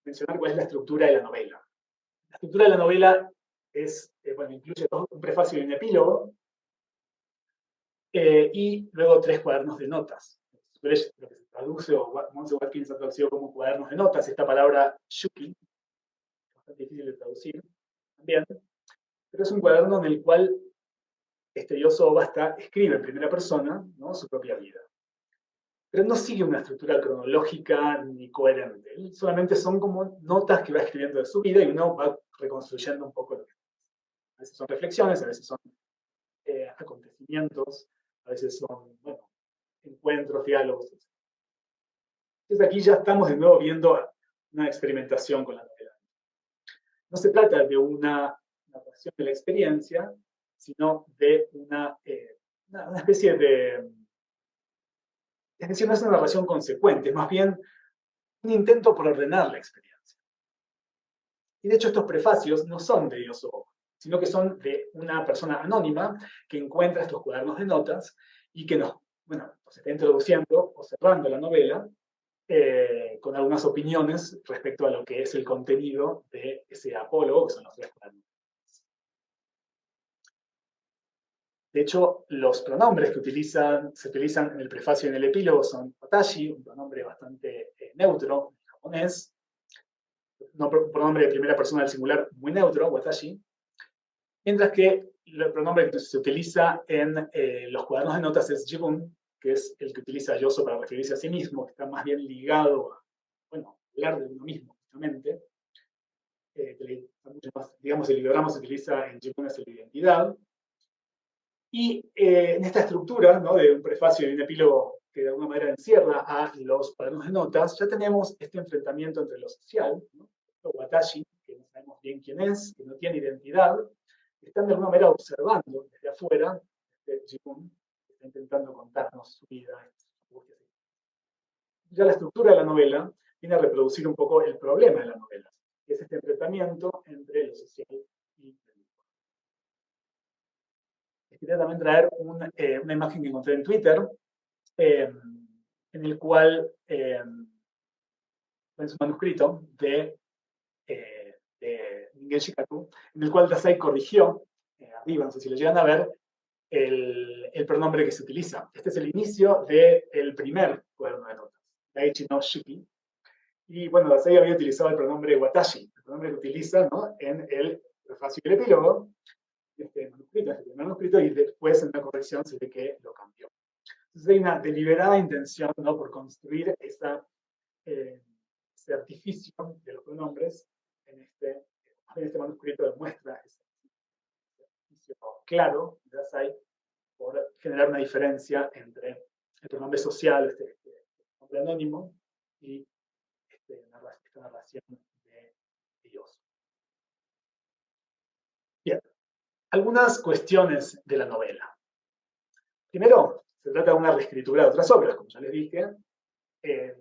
mencionar cuál es la estructura de la novela. La estructura de la novela es, bueno, incluye un prefacio y un epílogo, y luego 3 cuadernos de notas. Lo que se traduce, o Monse Watkins ha traducido como cuadernos de notas, esta palabra shuki, bastante difícil de traducir también, pero es un cuaderno en el cual este Yosoba escribe en primera persona, ¿no?, su propia vida. Pero no sigue una estructura cronológica ni coherente. Solamente son como notas que va escribiendo de su vida y uno va reconstruyendo un poco lo que es. A veces son reflexiones, a veces son acontecimientos, a veces son, bueno, encuentros, diálogos. Entonces aquí ya estamos de nuevo viendo una experimentación con la novela. No se trata de una narración de la experiencia, sino de una especie de... Es decir, no es una narración consecuente, más bien un intento por ordenar la experiencia. Y de hecho estos prefacios no son de Yosobo, sino que son de una persona anónima que encuentra estos cuadernos de notas y que nos está introduciendo o cerrando la novela con algunas opiniones respecto a lo que es el contenido de ese apólogo, que son los 3 cuadernos. De hecho, los pronombres que se utilizan en el prefacio y en el epílogo son watashi, un pronombre bastante neutro en japonés, un pronombre de primera persona del singular muy neutro, watashi, mientras que el pronombre que se utiliza en los cuadernos de notas es jibun, que es el que utiliza Yoso para referirse a sí mismo, que está más bien ligado a, hablar de uno mismo, justamente. Mucho más, digamos, el ideograma se utiliza en jibun es la identidad. Y en esta estructura, ¿no?, de un prefacio y un epílogo que de alguna manera encierra a los cuadernos de notas, ya tenemos este enfrentamiento entre lo social, ¿no?, watashi, que no sabemos bien quién es, que no tiene identidad, que están de alguna manera observando desde afuera, Jibun, que está intentando contarnos su vida. Ya la estructura de la novela viene a reproducir un poco el problema de la novela, que es este enfrentamiento entre lo social y lo individual. Quería también traer una imagen que encontré en Twitter, en el cual, en su manuscrito de Ningen Shikaku, en el cual Dazai corrigió, arriba, no sé si lo llegan a ver, el pronombre que se utiliza. Este es el inicio del primer cuaderno de notas, Daichi no Shuki. Y bueno, Dazai había utilizado el pronombre watashi, el pronombre que utiliza, ¿no?, en el prefacio y el epílogo, este manuscrito, y después en la corrección se ve que lo cambió. Entonces hay una deliberada intención, ¿no?, por construir ese artificio de los pronombres en este manuscrito demuestra ese artificio claro de Dazai por generar una diferencia entre el pronombre social, este nombre anónimo, y esta narración de ellos. Bien, algunas cuestiones de la novela. Primero, se trata de una reescritura de otras obras, como ya les dije.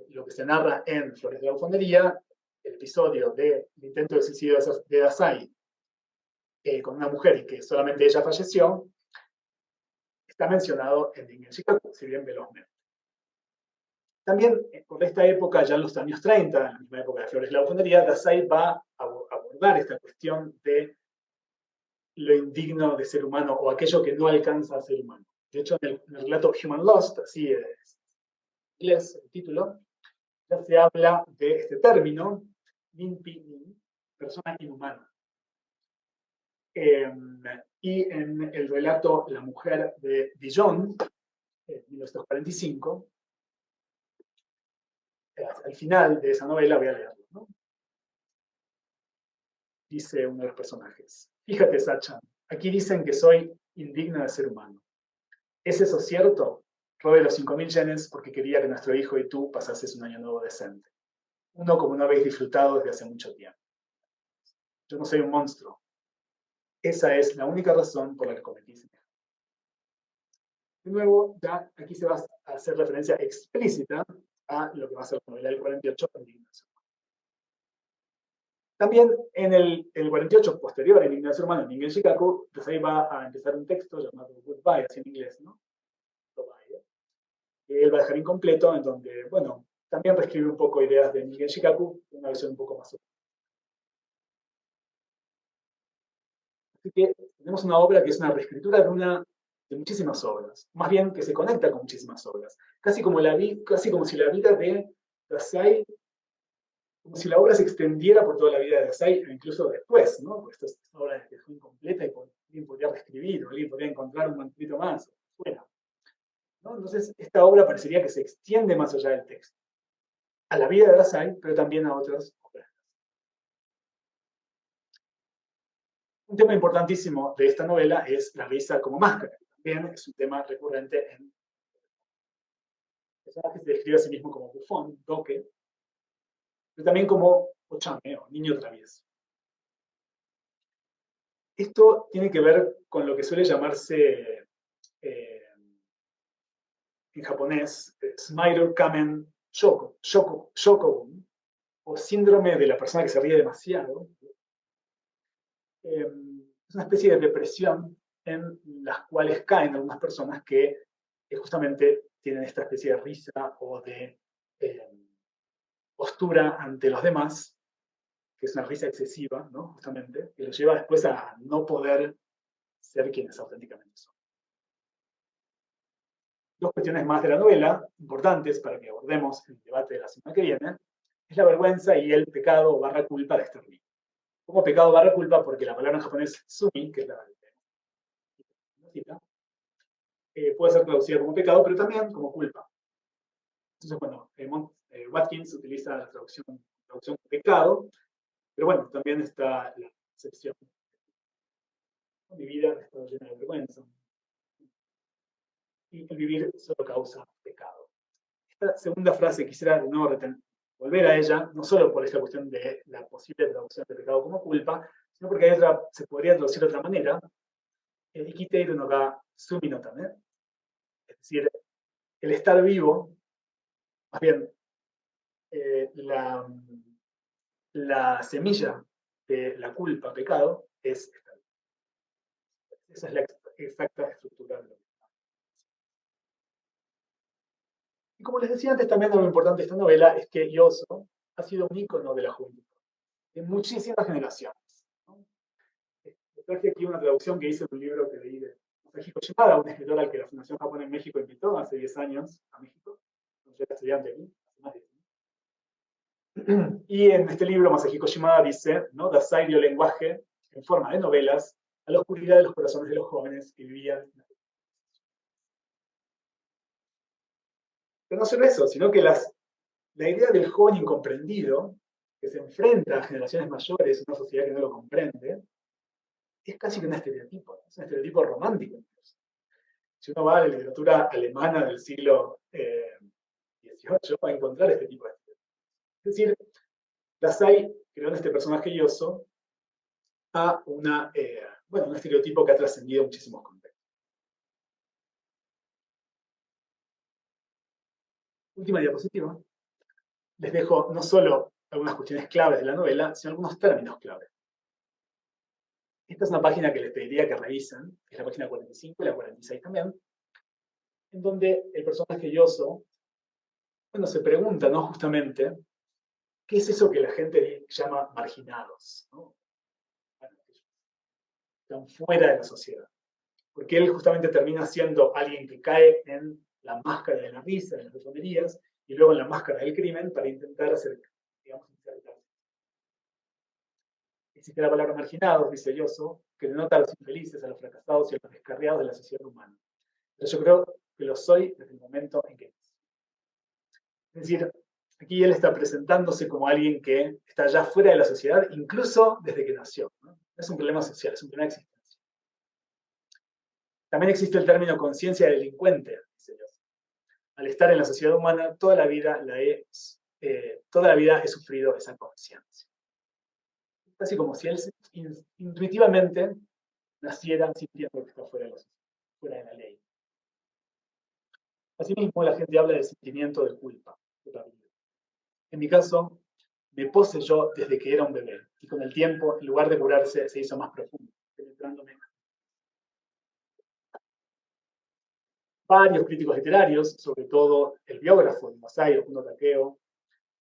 Lo que se narra en Flores de la Bufonería, el episodio del intento de suicidio de Dazai con una mujer y que solamente ella falleció, está mencionado en Ningen Shikaku, si bien velozmente. También, por esta época, ya en los años 30, en la misma época de Flores de la Bufonería, Dazai va a abordar esta cuestión de lo indigno de ser humano o aquello que no alcanza a ser humano. De hecho, en el relato Human Lost, así es en inglés el título, ya se habla de este término, ninpi, persona inhumana. Y en el relato La mujer de Dijon, en 1945, al final de esa novela, voy a leerlo, ¿no? Dice uno de los personajes: fíjate, Sachan, aquí dicen que soy indigno de ser humano. ¿Es eso cierto? Robé los 5.000 yenes porque quería que nuestro hijo y tú pasases un año nuevo decente. Uno como no habéis disfrutado desde hace mucho tiempo. Yo no soy un monstruo. Esa es la única razón por la que cometí semejante. De nuevo, ya aquí se va a hacer referencia explícita a lo que va a ser la novela del 48, Indignación. También en el 48, posterior a Indignación Humana, en Ningen Shikaku, pues ahí va a empezar un texto llamado Goodbye, así en inglés, ¿no? Goodbye, que él va a dejar incompleto, en donde, bueno, también reescribe un poco ideas de Ningen Shikaku, una versión un poco más óptima. Así que tenemos una obra que es una reescritura de muchísimas obras, más bien que se conecta con muchísimas obras, casi como si la vida de Dazai, como si la obra se extendiera por toda la vida de Dazai, e incluso después, ¿no? Porque esta obra dejó incompleta y por alguien podría reescribir, o alguien podría encontrar un manuscrito más, fuera, ¿no? Entonces, esta obra parecería que se extiende más allá del texto, a la vida de Dasai, pero también a otras obras. Un tema importantísimo de esta novela es la risa como máscara. También es un tema recurrente en el personaje se describe a sí mismo como bufón, doque, pero también como ochame o niño travieso. Esto tiene que ver con lo que suele llamarse en japonés Smairu Kamen Shokobun, o síndrome de la persona que se ríe demasiado. Es una especie de depresión en las cuales caen algunas personas que justamente tienen esta especie de risa o de postura ante los demás, que es una risa excesiva, ¿no? Justamente, que los lleva después a no poder ser quienes auténticamente son. Dos cuestiones más de la novela, importantes para que abordemos en el debate de la semana que viene, es la vergüenza y el pecado barra culpa de este río. Como pecado barra culpa, porque la palabra en japonés sumi, que es la cita, puede ser traducida como pecado, pero también como culpa. Entonces, bueno, Watkins utiliza la traducción pecado, pero bueno, también está la excepción. Mi vida está llena de vergüenza. Y el vivir solo causa pecado. Esta segunda frase quisiera de nuevo volver a ella, no solo por esta cuestión de la posible traducción de pecado como culpa, sino porque hay otra, se podría traducir de otra manera, ikiteiru no ga sumi no tame, es decir, el estar vivo, más bien, la, la semilla de la culpa, pecado, es estar vivo. Esa es la exacta estructura de lo que está. Y como les decía antes, también algo importante de esta novela es que Yoso ha sido un ícono de la juventud en muchísimas generaciones, ¿no? Traje aquí una traducción que hice de un libro que leí de Masahiko Shimada, un escritor al que la Fundación Japón en México invitó hace 10 años a México. Yo era estudiante aquí, hace más de 10 años. Y en este libro Masahiko Shimada dice, ¿no? Dasai dio lenguaje en forma de novelas a la oscuridad de los corazones de los jóvenes que vivían. Pero no solo eso, sino que la idea del joven incomprendido, que se enfrenta a generaciones mayores, una sociedad que no lo comprende, es casi que un estereotipo, es un estereotipo romántico. Si uno va a la literatura alemana del siglo XVIII, va a encontrar este tipo de estereotipos. Es decir, Dasai creó en este personaje Yoso a un estereotipo que ha trascendido muchísimos contextos. Última diapositiva. Les dejo no solo algunas cuestiones claves de la novela, sino algunos términos claves. Esta es una página que les pediría que revisen, es la página 45 y la 46 también, en donde el personaje Yoso, bueno, se pregunta, ¿no? Justamente, ¿qué es eso que la gente llama marginados? ¿No? Bueno, están fuera de la sociedad. Porque él justamente termina siendo alguien que cae en la máscara de la risa, de las besonerías, y luego en la máscara del crimen para intentar hacer, digamos, insertarse. Existe la palabra marginados, dice Yoso, que denota a los infelices, a los fracasados y a los descarriados de la sociedad humana. Pero yo creo que lo soy desde el momento en que nací. Es decir, aquí él está presentándose como alguien que está ya fuera de la sociedad, incluso desde que nació. No es un problema social, es un problema existencial. También existe el término conciencia delincuente, dice Yoso. Al estar en la sociedad humana, toda la vida he sufrido esa conciencia. Casi como si él intuitivamente naciera sintiendo que está fuera de la ley. Asimismo, la gente habla del sentimiento de culpa. En mi caso, me poseyó desde que era un bebé, y con el tiempo, en lugar de curarse, se hizo más profundo, penetrándome. Varios críticos literarios, sobre todo el biógrafo de Masai, Okuno Takeo,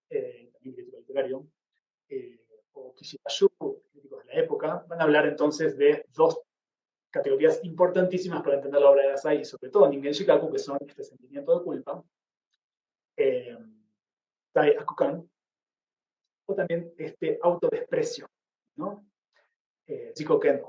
también crítico literario, o Kishibayu, críticos de la época, van a hablar entonces de dos categorías importantísimas para entender la obra de Dasai y sobre todo Ningen Shikaku, que son este sentimiento de culpa, Tai Akukan, o también este autodesprecio, ¿no? Jiko Ken.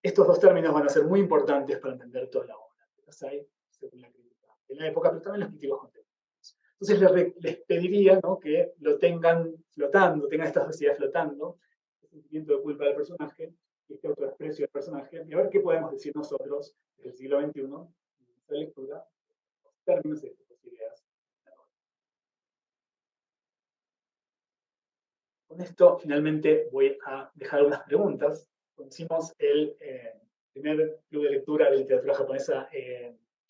estos dos términos van a ser muy importantes para entender toda la obra de Kasai, según la crítica de la época, pero también los críticos contemporáneos. Entonces les pediría, ¿no?, que lo tengan flotando, tengan esta sociedad flotando, el sentimiento de culpa del personaje, este autodesprecio del personaje, y a ver qué podemos decir nosotros desde el siglo XXI, en nuestra lectura, los términos de estas ideas. Con esto, finalmente, voy a dejar unas preguntas. Cuando hicimos el primer club de lectura de literatura japonesa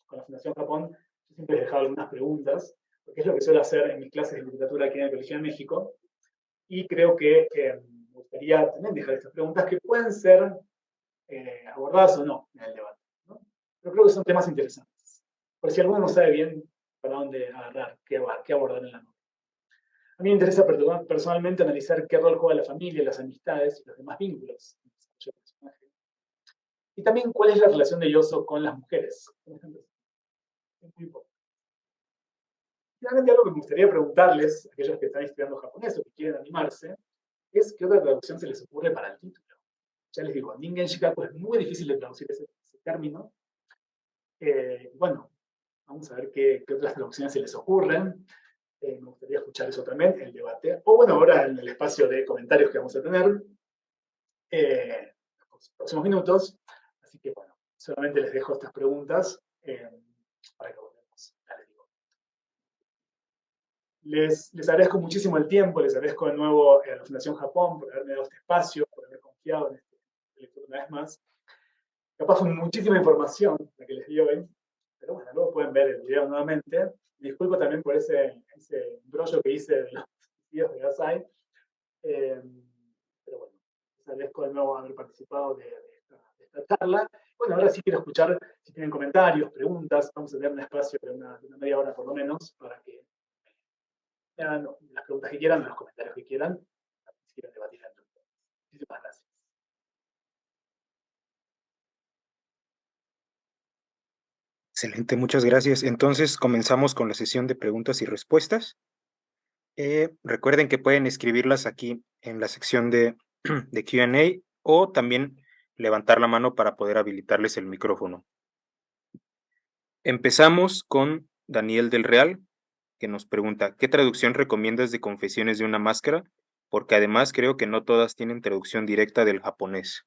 con la Fundación Japón, yo siempre les dejaba algunas preguntas, porque es lo que suelo hacer en mis clases de literatura aquí en el Colegio de México, y creo que me gustaría también dejar estas preguntas que pueden ser abordadas o no en el debate, ¿no? Pero creo que son temas interesantes. Por si alguno no sabe bien para dónde agarrar, qué abordar en la nota. A mí me interesa personalmente analizar qué rol juega la familia, las amistades y los demás vínculos en el desarrollo del personaje. Y también cuál es la relación de Yoso con las mujeres. Es muy importante. Finalmente, algo que me gustaría preguntarles, a aquellos que están estudiando japonés o que quieren animarse, es qué otra traducción se les ocurre para el título. Ya les digo, Ningen Shikaku es muy difícil de traducir ese término. Bueno, vamos a ver qué otras traducciones se les ocurren. Me gustaría escuchar eso también, el debate. O bueno, ahora en el espacio de comentarios que vamos a tener los próximos minutos. Así que bueno, solamente les dejo estas preguntas para que volvamos. Les agradezco muchísimo el tiempo, les agradezco de nuevo a la Fundación Japón por haberme dado este espacio, por haber confiado en este lectura una vez más. Capaz fue muchísima información la que les di hoy, pero bueno, luego pueden ver el video nuevamente. Me disculpo también por ese brollo que hice de los videos de Gasai. Pero bueno, les agradezco de nuevo haber participado de esta charla. Bueno, ahora sí quiero escuchar si tienen comentarios, preguntas. Vamos a tener un espacio de una media hora por lo menos para que me hagan las preguntas que quieran, los comentarios que quieran, si quieren debatir entre ustedes. Muchísimas gracias. Excelente, muchas gracias. Entonces comenzamos con la sesión de preguntas y respuestas. Recuerden que pueden escribirlas aquí en la sección de Q&A o también levantar la mano para poder habilitarles el micrófono. Empezamos con Daniel del Real, que nos pregunta, ¿qué traducción recomiendas de Confesiones de una máscara? Porque además creo que no todas tienen traducción directa del japonés.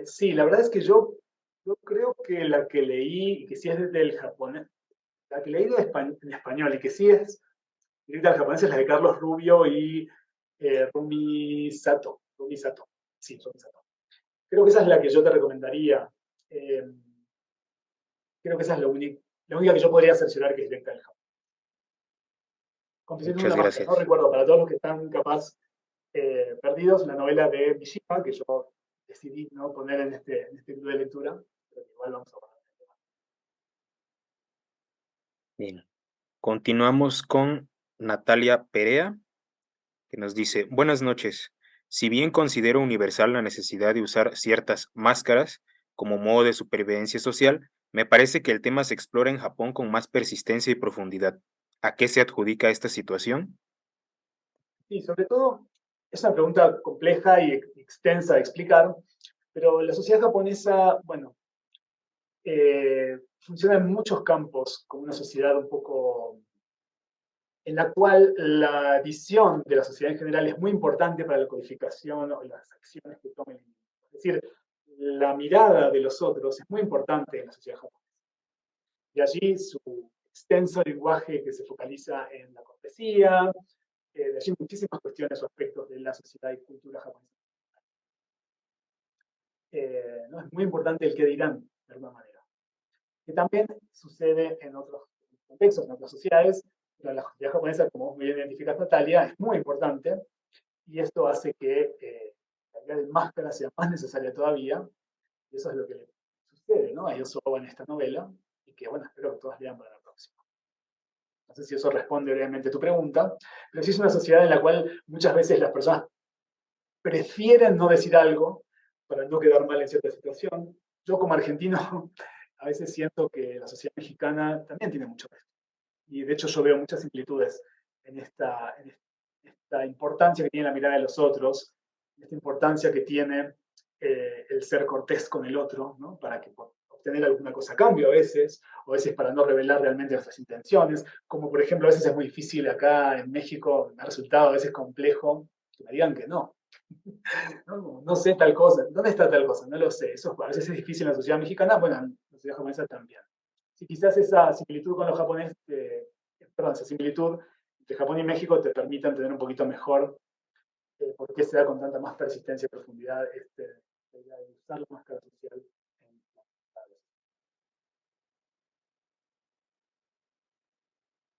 Sí, la verdad es que yo creo que la que leí, y que sí es del japonés, la que leí en español y que sí es directa al japonés es la de Carlos Rubio y Rumi Sato. Rumi Sato. Sí, Rumi Sato. Creo que esa es la que yo te recomendaría. Creo que esa es la única que yo podría cerciorar que es directa del japonés. Confesiones de Muchas una máscara. No gracias. recuerdo, para todos los que están capaz perdidos, la novela de Mishima, que yo decidí no poner en este club de lectura, pero que igual vamos a hablar. Bien. Continuamos con Natalia Perea, que nos dice, buenas noches. Si bien considero universal la necesidad de usar ciertas máscaras como modo de supervivencia social, me parece que el tema se explora en Japón con más persistencia y profundidad. ¿A qué se adjudica esta situación? Sí, sobre todo es una pregunta compleja y extensa de explicar, pero la sociedad japonesa, bueno, funciona en muchos campos como una sociedad un poco en la cual la visión de la sociedad en general es muy importante para la codificación o las acciones que tomen. Es decir, la mirada de los otros es muy importante en la sociedad japonesa. De allí su extenso lenguaje que se focaliza en la cortesía, de allí muchísimas cuestiones o aspectos de la sociedad y cultura japonesa. ¿No? Es muy importante el que dirán, de alguna manera. Que también sucede en otros contextos, en otras sociedades, pero la sociedad japonesa, como muy bien identificas Natalia, es muy importante y esto hace que la idea de máscara sea más necesaria todavía y eso es lo que le sucede, ¿no? A Yosoba en esta novela y que, bueno, espero que todos lean para la próxima. No sé si eso responde brevemente a tu pregunta, pero sí es una sociedad en la cual muchas veces las personas prefieren no decir algo para no quedar mal en cierta situación. Yo como argentino a veces siento que la sociedad mexicana también tiene mucho de esto. Y de hecho yo veo muchas similitudes en esta importancia que tiene la mirada de los otros, esta importancia que tiene el ser cortés con el otro, ¿no? Para que obtener alguna cosa a cambio o a veces para no revelar realmente nuestras intenciones, como por ejemplo a veces es muy difícil acá en México, me ha resultado a veces complejo que me digan que no. No sé tal cosa, ¿dónde está tal cosa? No lo sé, eso a veces es difícil en la sociedad mexicana, bueno, en la sociedad japonesa también. Si quizás esa similitud con los japoneses, perdón, esa similitud entre Japón y México te permita entender un poquito mejor por qué se da con tanta más persistencia y profundidad la idea de usar la máscara social en las sociedades.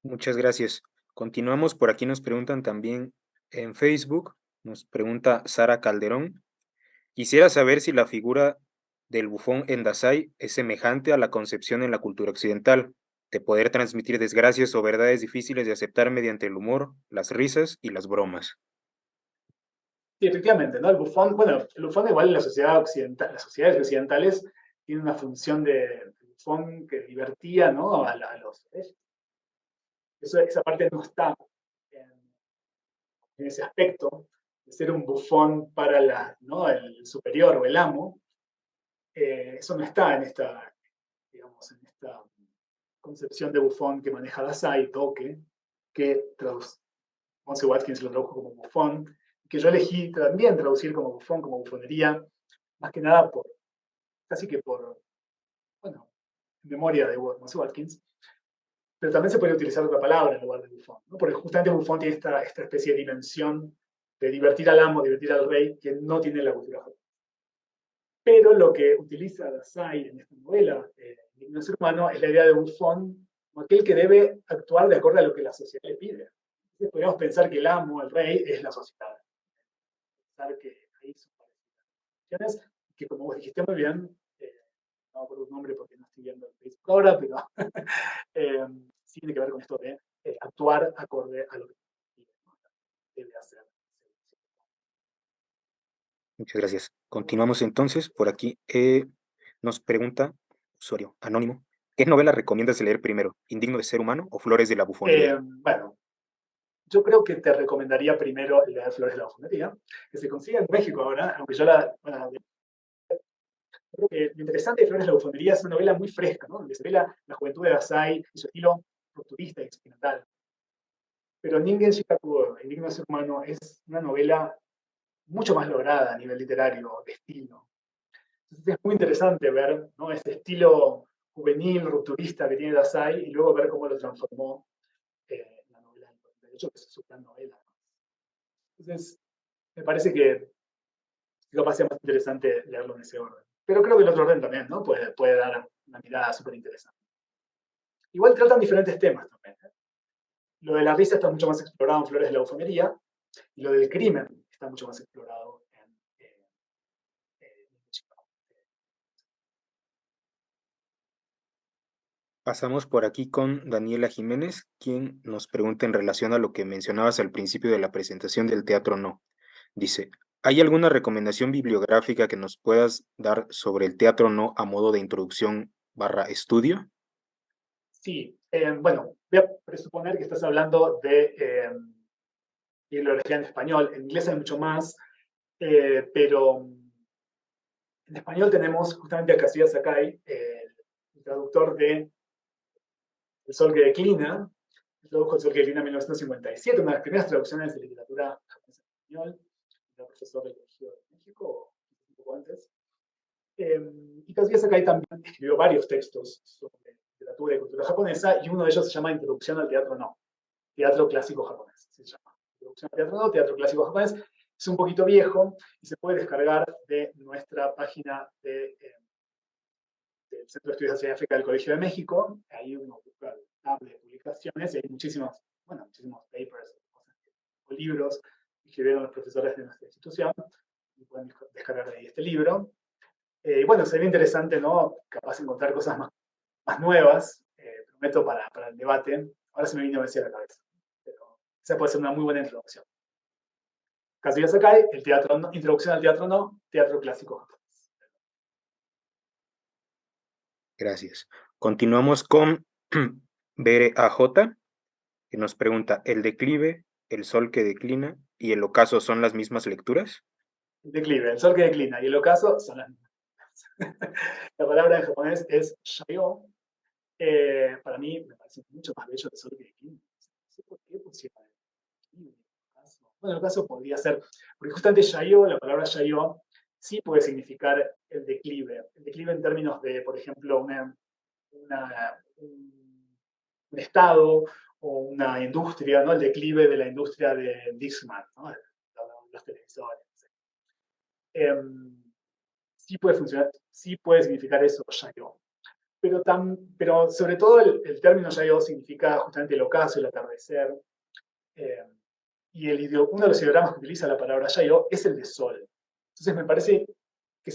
Muchas gracias. Continuamos, por aquí nos preguntan también en Facebook, nos pregunta Sara Calderón. Quisiera saber si la figura del bufón en Dazai es semejante a la concepción en la cultura occidental, de poder transmitir desgracias o verdades difíciles de aceptar mediante el humor, las risas y las bromas. Sí, efectivamente, ¿no? El bufón, bueno, el bufón igual en la sociedad occidental, las sociedades occidentales tienen una función de bufón que divertía, ¿no? A los esa parte no está en ese aspecto de ser un bufón para ¿no? el superior o el amo. Eso no está en esta, digamos, en esta concepción de bufón que maneja Dazai, Toque, que Monse Watkins lo tradujo como bufón, que yo elegí también traducir como bufón, como bufonería, más que nada casi que por, bueno, en memoria de Monse Watkins, pero también se puede utilizar otra palabra en lugar de bufón, ¿no? Porque justamente bufón tiene esta especie de dimensión de divertir al amo, divertir al rey, que no tiene la cultura japonesa. Pero lo que utiliza Dazai en esta novela, Digno Ser Humano, es la idea de bufón como aquel que debe actuar de acuerdo a lo que la sociedad le pide. Entonces podríamos pensar que el amo, el rey, es la sociedad. Pensar que ahí son cuestiones que, como vos dijiste muy bien, no me acuerdo un nombre porque no estoy viendo el Facebook ahora, pero sí tiene que ver con esto de actuar acorde a lo que debe hacer. Muchas gracias. Continuamos entonces. Por aquí nos pregunta, usuario anónimo, ¿qué novela recomiendas leer primero? ¿Indigno de ser humano o Flores de la bufonería? Bueno, yo creo que te recomendaría primero leer Flores de la bufonería, que se consigue en México ahora, aunque yo creo que lo interesante de Flores de la bufonería es una novela muy fresca, ¿no? Donde se ve la juventud de Dazai y su estilo rupturista y experimental. Pero Ningen Shikaku, El digno de ser humano, es una novela mucho más lograda a nivel literario, de estilo. Entonces es muy interesante ver, ¿no? Ese estilo juvenil, rupturista que tiene Dazai y luego ver cómo lo transformó la novela del 48, que es su gran novela. Entonces, me parece que capaz sea más interesante leerlo en ese orden. Pero creo que el otro orden también, ¿no? Puede dar una mirada súper interesante. Igual tratan diferentes temas también. Lo de la risa está mucho más explorado en Flores de la bufonería y lo del crimen está mucho más explorado en Chicago. Pasamos por aquí con Daniela Jiménez, quien nos pregunta en relación a lo que mencionabas al principio de la presentación del Teatro No. Dice, ¿hay alguna recomendación bibliográfica que nos puedas dar sobre el Teatro No a modo de introducción / estudio? Sí, bueno, voy a presuponer que estás hablando de bibliografía en español. En inglés hay mucho más, pero en español tenemos justamente a Kazuya Sakai, el traductor de El Sol que declina. Tradujo El Sol que declina en 1957, una de las primeras traducciones de literatura japonesa en español. Era profesor del Colegio de México, un poco antes. Y Kazuya Sakai también escribió varios textos sobre literatura y cultura japonesa, y uno de ellos se llama Introducción al Teatro No, Teatro Clásico Japonés, se llama. Introducción al Teatro No, Teatro Clásico Japonés. Es un poquito viejo y se puede descargar de nuestra página del Centro de Estudios Asia y África del Colegio de México. Ahí uno busca el tab de publicaciones y hay muchísimos papers o libros que escribieron los profesores de nuestra institución y pueden descargar de ahí este libro. Y bueno, sería interesante, ¿no? Capaz encontrar cosas más nuevas, prometo, para el debate. Ahora se me vino a decir a la cabeza, pero esa puede ser una muy buena introducción. Kazuya Sakai, el teatro no, Introducción al Teatro No, Teatro Clásico Japonés. Gracias. Continuamos con Bere AJ, que nos pregunta, ¿el declive, el sol que declina y el ocaso son las mismas lecturas? El declive, el sol que declina y el ocaso son las mismas. La palabra en japonés es shayo. Para mí me parece mucho más bello el sol que declina. No sé por qué pusieron el declive, el ocaso. Bueno, el ocaso podría ser, porque justamente shayo, la palabra shayo, sí puede significar el declive. El declive en términos de, por ejemplo, un estado o una industria, ¿no? El declive de la industria de Discman, ¿no? Los televisores. Sí puede funcionar, sí puede significar eso, Yayo. Pero sobre todo el término Yayo significa justamente el ocaso, el atardecer. Eh, y uno de los ideogramas que utiliza la palabra Yayo es el de sol. Entonces me parece que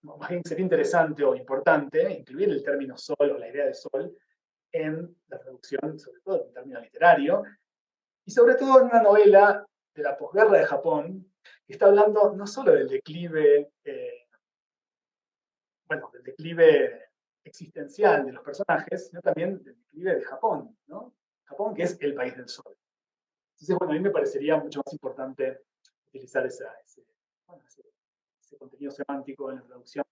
más bien sería interesante o importante incluir el término sol o la idea de sol en la traducción, sobre todo en términos literario, y sobre todo en una novela de la posguerra de Japón, que está hablando no solo del declive, del declive existencial de los personajes, sino también del declive de Japón, ¿no? Japón, que es el país del sol. Entonces, bueno, a mí me parecería mucho más importante utilizar ese contenido semántico en la traducción.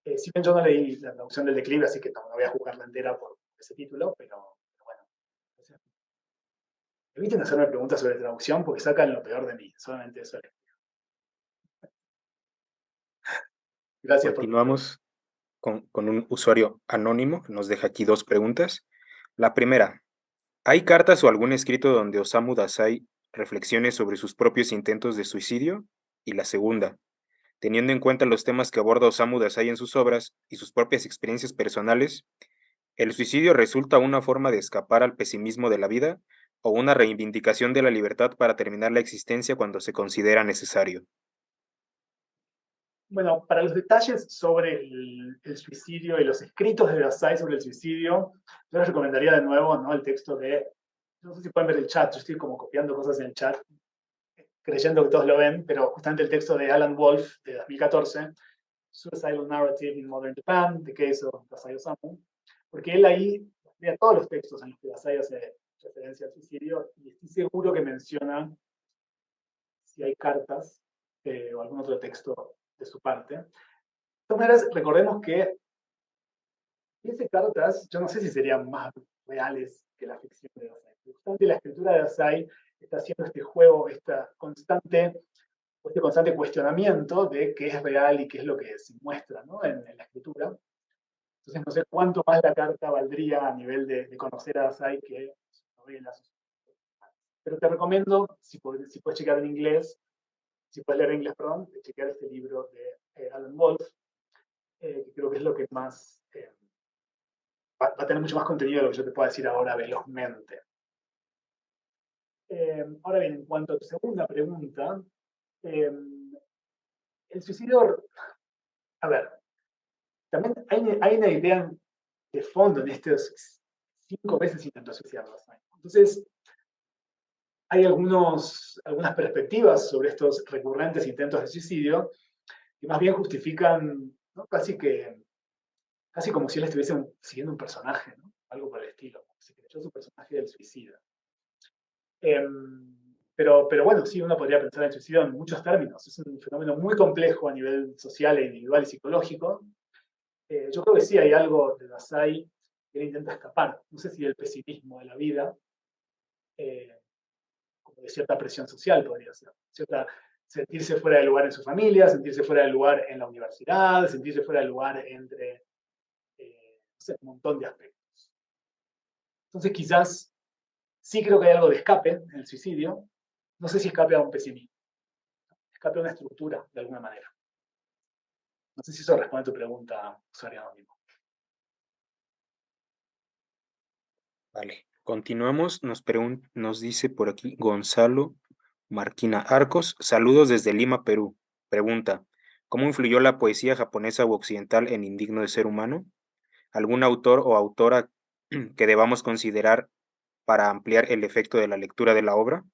Si bien yo no leí la traducción del declive, así que no voy a jugarla entera por ese título, pero bueno. Eviten hacerme preguntas sobre traducción porque sacan lo peor de mí. Solamente eso. Gracias por tu pregunta. Continuamos con un usuario anónimo que nos deja aquí dos preguntas. La primera, ¿hay cartas o algún escrito donde Osamu Dazai reflexione sobre sus propios intentos de suicidio? Y la segunda, teniendo en cuenta los temas que aborda Osamu Dazai en sus obras y sus propias experiencias personales, ¿el suicidio resulta una forma de escapar al pesimismo de la vida o una reivindicación de la libertad para terminar la existencia cuando se considera necesario? Bueno, para los detalles sobre el suicidio y los escritos de Dazai sobre el suicidio, yo les recomendaría de nuevo, ¿no? El texto no sé si pueden ver el chat, yo estoy como copiando cosas en el chat, creyendo que todos lo ven, pero justamente el texto de Alan Wolf de 2014, Suicidal Narrative in Modern Japan, The Case of Dazai Osamu, porque él ahí vea todos los textos en los que Dazai hace referencia al suicidio y estoy seguro que menciona si hay cartas o algún otro texto de su parte. De todas maneras, recordemos que esas cartas, yo no sé si serían más reales que la ficción de Dazai. Justamente la escritura de Dazai está haciendo este juego, este constante cuestionamiento de qué es real y qué es lo que se muestra, ¿no? en la escritura. Entonces no sé cuánto más la carta valdría a nivel de conocer a Dazai que sus novelas. Pero te recomiendo, si puedes checar en inglés, si puedes leer en inglés, perdón, de chequear este libro de Alan Wolf, que creo que es lo que más va a tener mucho más contenido de lo que yo te puedo decir ahora velozmente. Ahora bien, en cuanto a tu segunda pregunta, el suicidio, a ver, también hay una idea de fondo en estos 5 veces intentó suicidarse. Entonces, hay algunas perspectivas sobre estos recurrentes intentos de suicidio que más bien justifican, ¿no? Casi como si él estuviese siguiendo un personaje, ¿no? Algo por el estilo, como si creyó su personaje del suicida. Pero bueno, sí, uno podría pensar en el suicidio en muchos términos. Es un fenómeno muy complejo a nivel social, individual y psicológico. Yo creo que sí hay algo de Dazai que él intenta escapar. No sé si del pesimismo de la vida, como de cierta presión social podría ser. Sentirse fuera de lugar en su familia, sentirse fuera de lugar en la universidad, sentirse fuera de lugar entre no sé, un montón de aspectos. Entonces quizás sí creo que hay algo de escape en el suicidio. No sé si escape a un pesimismo. Escape a una estructura, de alguna manera. No sé si eso responde a tu pregunta, usuario anónimo. Vale, continuamos. Nos dice por aquí Gonzalo Marquina Arcos. Saludos desde Lima, Perú. Pregunta, ¿cómo influyó la poesía japonesa u occidental en Indigno de Ser Humano? ¿Algún autor o autora que debamos considerar para ampliar el efecto de la lectura de la obra?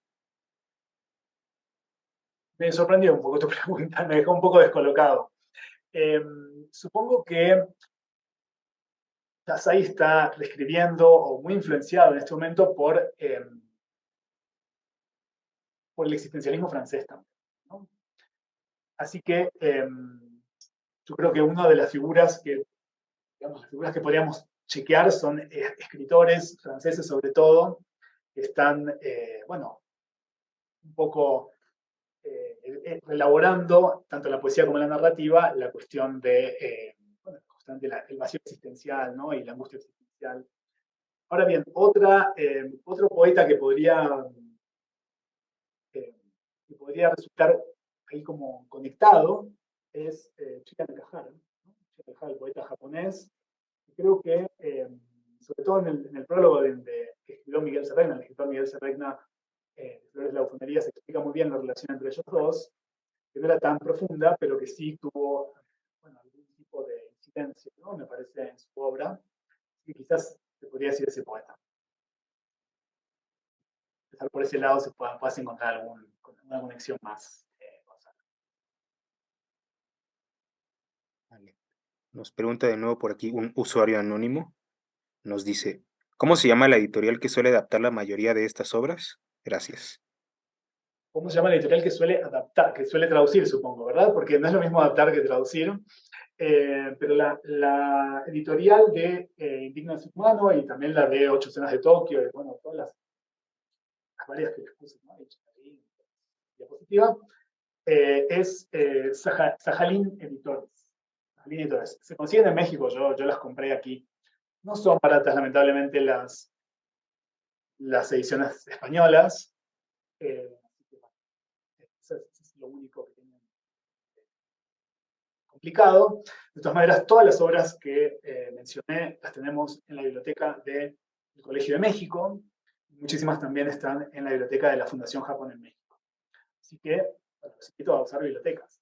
Me sorprendió un poco tu pregunta, me dejó un poco descolocado. Supongo que Dazai está reescribiendo o muy influenciado en este momento por el existencialismo francés también, ¿no? Así que yo creo que una de las figuras digamos, las figuras que podríamos chequear son escritores franceses sobre todo, que están, bueno, un poco elaborando, tanto en la poesía como en la narrativa, la cuestión de, bueno, justamente el vacío existencial, ¿no? Y la angustia existencial. Ahora bien, otro poeta que podría resultar ahí como conectado es Chika Nakahara, ¿no? Chika Nakahara, el poeta japonés. Y creo que, sobre todo en el prólogo que escribió Miguel Serregna, el escritor Miguel Serregna, Flores de la Ufonería, se explica muy bien la relación entre ellos dos, que no era tan profunda, pero que sí tuvo, bueno, algún tipo de incidencia, ¿no? Me parece, en su obra, y quizás se podría decir ese poeta. Empezar por ese lado puedas encontrar alguna conexión más. Vale. Nos pregunta de nuevo por aquí un usuario anónimo. Nos dice, ¿cómo se llama la editorial que suele adaptar la mayoría de estas obras? Gracias. ¿Cómo se llama la editorial que suele adaptar, que suele traducir, supongo, ¿verdad? Porque no es lo mismo adaptar que traducir. Pero la editorial de Indigno Humano y también la de Ocho Escenas de Tokio, y bueno, todas las varias que les puse, ¿no? Ahí, diapositiva, es Sajalín Editores. Sajalín Editores. Se consiguen en México, yo las compré aquí. No son baratas, lamentablemente, las ediciones españolas. Eso es lo único que tienen complicado. De todas maneras, todas las obras que mencioné las tenemos en la biblioteca del Colegio de México. Muchísimas también están en la biblioteca de la Fundación Japón en México. Así que, bueno, los invito a usar bibliotecas.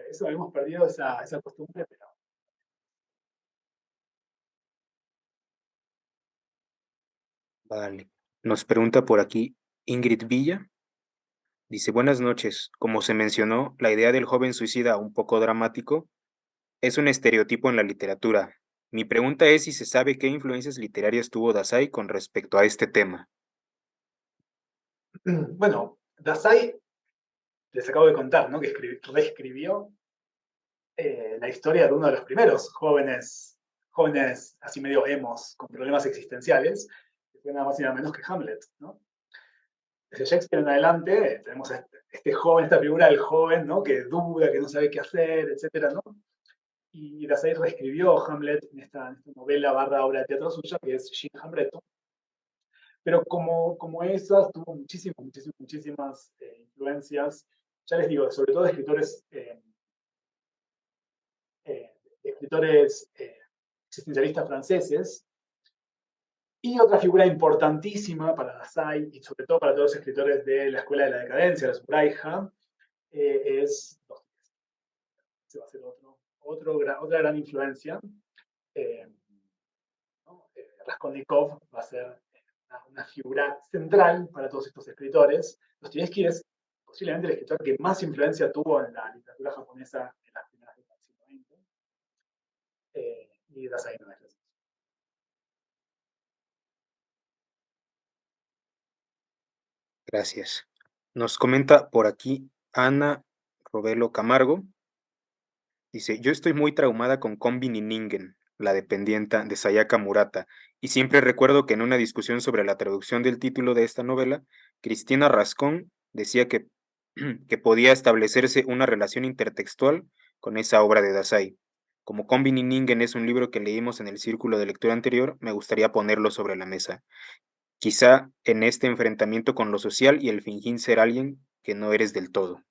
Eso hemos perdido esa costumbre, pero... Vale. Nos pregunta por aquí Ingrid Villa. Dice, buenas noches. Como se mencionó, la idea del joven suicida un poco dramático es un estereotipo en la literatura. Mi pregunta es si se sabe qué influencias literarias tuvo Dazai con respecto a este tema. Bueno, Dazai, les acabo de contar, ¿no? Que reescribió la historia de uno de los primeros jóvenes así medio emos, con problemas existenciales, que fue nada más y nada menos que Hamlet, ¿no? Desde Shakespeare en adelante tenemos este joven, esta figura del joven, ¿no? Que duda, que no sabe qué hacer, etcétera, ¿no? Y Dazai reescribió Hamlet en esta novela barra obra de teatro suya, que es Shin Hamleto. Pero como esas, tuvo muchísimas influencias, ya les digo, sobre todo de escritores existencialistas franceses. Y otra figura importantísima para Dazai, y sobre todo para todos los escritores de la Escuela de la Decadencia, la Subraija, es Dostoyevski. Ese va a ser otra gran influencia. ¿No? Raskolnikov va a ser una figura central para todos estos escritores. Dostoyevski es posiblemente el escritor que más influencia tuvo en la literatura japonesa en las primeras décadas del siglo XX. Y Dazai no es eso. Gracias. Nos comenta por aquí Ana Robelo Camargo. Dice, yo estoy muy traumada con Konbini Ningen, la dependienta de Sayaka Murata, y siempre recuerdo que en una discusión sobre la traducción del título de esta novela, Cristina Rascón decía que, que podía establecerse una relación intertextual con esa obra de Dazai. Como Konbini Ningen es un libro que leímos en el círculo de lectura anterior, me gustaría ponerlo sobre la mesa. Quizá en este enfrentamiento con lo social y el fingir ser alguien que no eres del todo.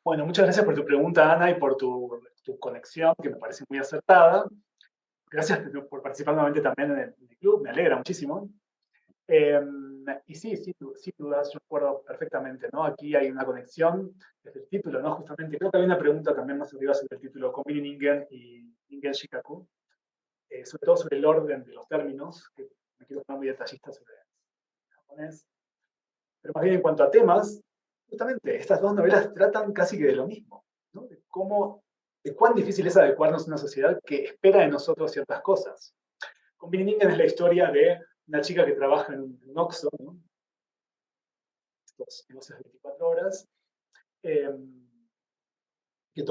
Bueno, muchas gracias por tu pregunta, Ana, y por tu conexión, que me parece muy acertada. Gracias por participar nuevamente también en el club, me alegra muchísimo. Y sí, sin dudas, yo recuerdo perfectamente, ¿no? Aquí hay una conexión desde el título, ¿no? Justamente, creo que hay una pregunta también más arriba sobre el título, Konbini Ningen y Ningen Shikaku, sobre todo sobre el orden de los términos, que me quiero poner muy detallista sobre el japonés. Pero más bien en cuanto a temas, justamente estas dos novelas tratan casi que de lo mismo, ¿no? De cuán difícil es adecuarnos a una sociedad que espera de nosotros ciertas cosas. Konbini Ningen es la historia de una chica que trabaja en un Oxxo, ¿no? Estos negocios de 24 horas, eh, que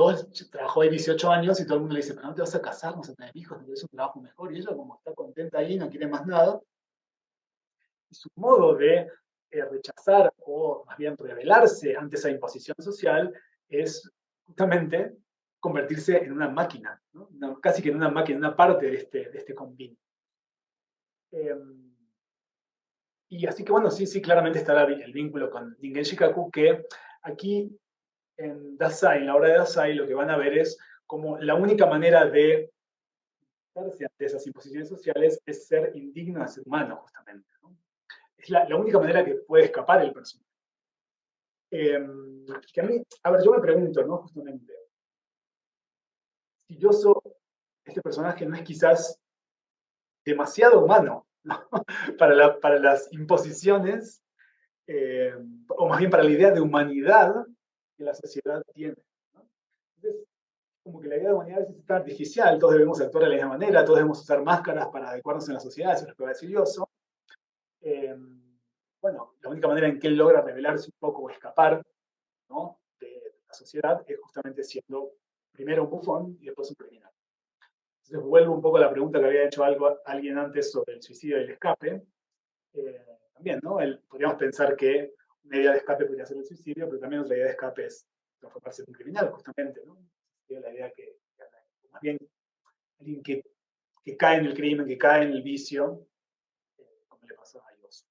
trabajó ahí 18 años y todo el mundo le dice, pero no te vas a casar, no vas a tener hijos, no tienes un trabajo mejor, y ella como está contenta ahí, no quiere más nada, y su modo de rechazar o más bien rebelarse ante esa imposición social es justamente convertirse en una máquina, ¿no? Casi que en una máquina, una parte de este combine. Y así que bueno, sí, sí, claramente está el vínculo con Ningen Shikaku, que aquí en Dasai, en la obra de Dasai, lo que van a ver es como la única manera de darse ante esas imposiciones sociales es ser indigno de ser humano, justamente, ¿no? Es la única manera que puede escapar el personaje. Que a mí, a ver, yo me pregunto, ¿no? Justamente, si yo soy, este personaje no es quizás demasiado humano, ¿no? Para las imposiciones, o más bien para la idea de humanidad que la sociedad tiene, ¿no? Entonces, como que la idea de humanidad es tan artificial, todos debemos actuar de la misma manera, todos debemos usar máscaras para adecuarnos en la sociedad, eso es lo que va a decir Yoso. Eh, bueno, la única manera en que él logra revelarse un poco o escapar, ¿no?, de la sociedad es justamente siendo primero un bufón y después un criminal. Entonces vuelvo un poco a la pregunta que había hecho alguien antes sobre el suicidio y el escape. También, ¿no? Podríamos pensar que una idea de escape podría ser el suicidio, pero también otra idea de escape es transformarse en un criminal, justamente, ¿no? Sería la idea que más bien alguien que cae en el crimen, que cae en el vicio, como le pasó a Dios.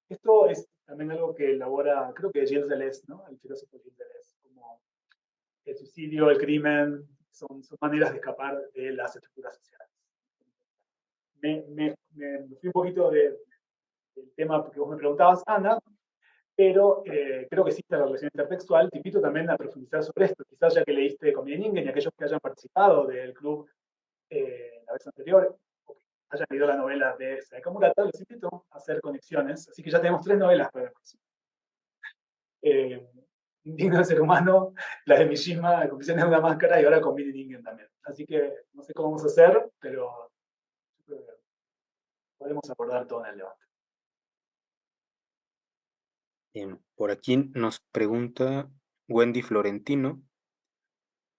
Esto es también algo que elabora, creo que Gilles Deleuze, ¿no? El filósofo Gilles Deleuze, como el suicidio, el crimen, son maneras de escapar de las estructuras sociales. Me fui un poquito del tema que vos me preguntabas, Ana, pero creo que existe la relación intertextual. Te invito también a profundizar sobre esto. Quizás ya que leíste Comida Ningen y aquellos que hayan participado del club la vez anterior, o que hayan leído la novela de Saeko Murata, les invito a hacer conexiones. Así que ya tenemos 3 novelas para la próxima. Indigno de ser humano, la de Mishima, Confesiones de una máscara, y ahora con Billy Ningen también. Así que no sé cómo vamos a hacer, pero podemos abordar todo en el debate. Bien, por aquí nos pregunta Wendy Florentino.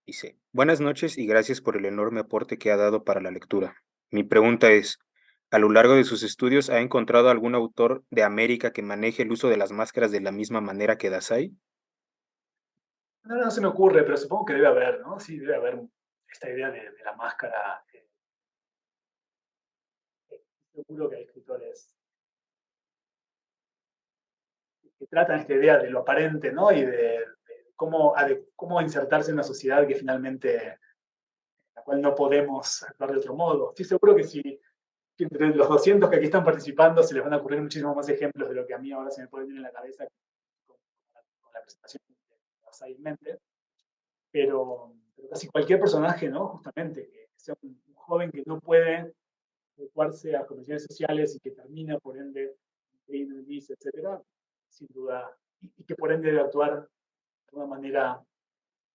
Dice, buenas noches y gracias por el enorme aporte que ha dado para la lectura. Mi pregunta es, ¿a lo largo de sus estudios ha encontrado algún autor de América que maneje el uso de las máscaras de la misma manera que Dasai? No se me ocurre, pero supongo que debe haber, ¿no? Sí, debe haber esta idea de la máscara. Seguro que hay escritores que tratan esta idea de lo aparente, ¿no? Y de cómo insertarse en una sociedad que finalmente, la cual no podemos actuar de otro modo. Estoy seguro que si entre los 200 que aquí están participando se les van a ocurrir muchísimos más ejemplos de lo que a mí ahora se me puede venir en la cabeza con la presentación que vas ahí en mente. Pero casi cualquier personaje, ¿no? Justamente, que sea un joven que no puede adecuarse a convenciones sociales y que termina, por ende, en el vicio, etcétera, sin duda, y que por ende debe actuar de una manera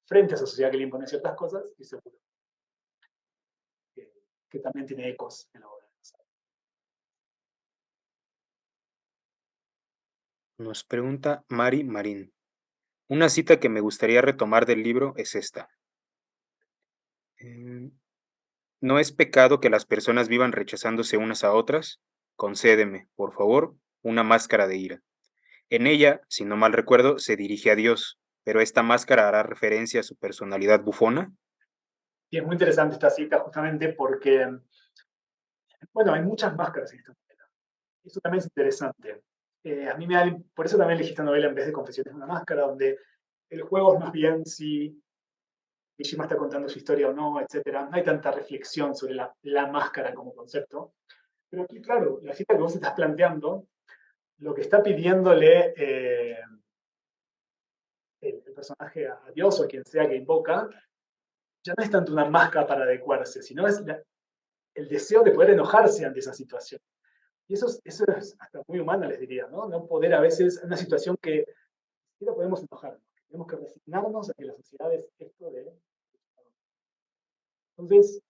frente a esa sociedad que le impone ciertas cosas, y seguro que también tiene ecos en la obra. Nos pregunta Mari Marín. Una cita que me gustaría retomar del libro es esta. ¿No es pecado que las personas vivan rechazándose unas a otras? Concédeme, por favor, una máscara de ira. En ella, si no mal recuerdo, se dirige a Dios, pero esta máscara hará referencia a su personalidad bufona. Y es muy interesante esta cita justamente porque, bueno, hay muchas máscaras en esta novela. Eso también es interesante. A mí por eso también elegí esta novela en vez de Confesiones de una máscara, donde el juego es más bien si Mishima está contando su historia o no, etcétera. No hay tanta reflexión sobre la máscara como concepto. Pero aquí, claro, la cita que vos estás planteando, lo que está pidiéndole el personaje a Dios o a quien sea que invoca, ya no es tanto una máscara para adecuarse, sino es el deseo de poder enojarse ante esa situación. Y eso es hasta muy humano, les diría, ¿no? No poder a veces, en una situación que ni siquiera podemos enojarnos, tenemos que resignarnos a que la sociedad es esto de... Entonces,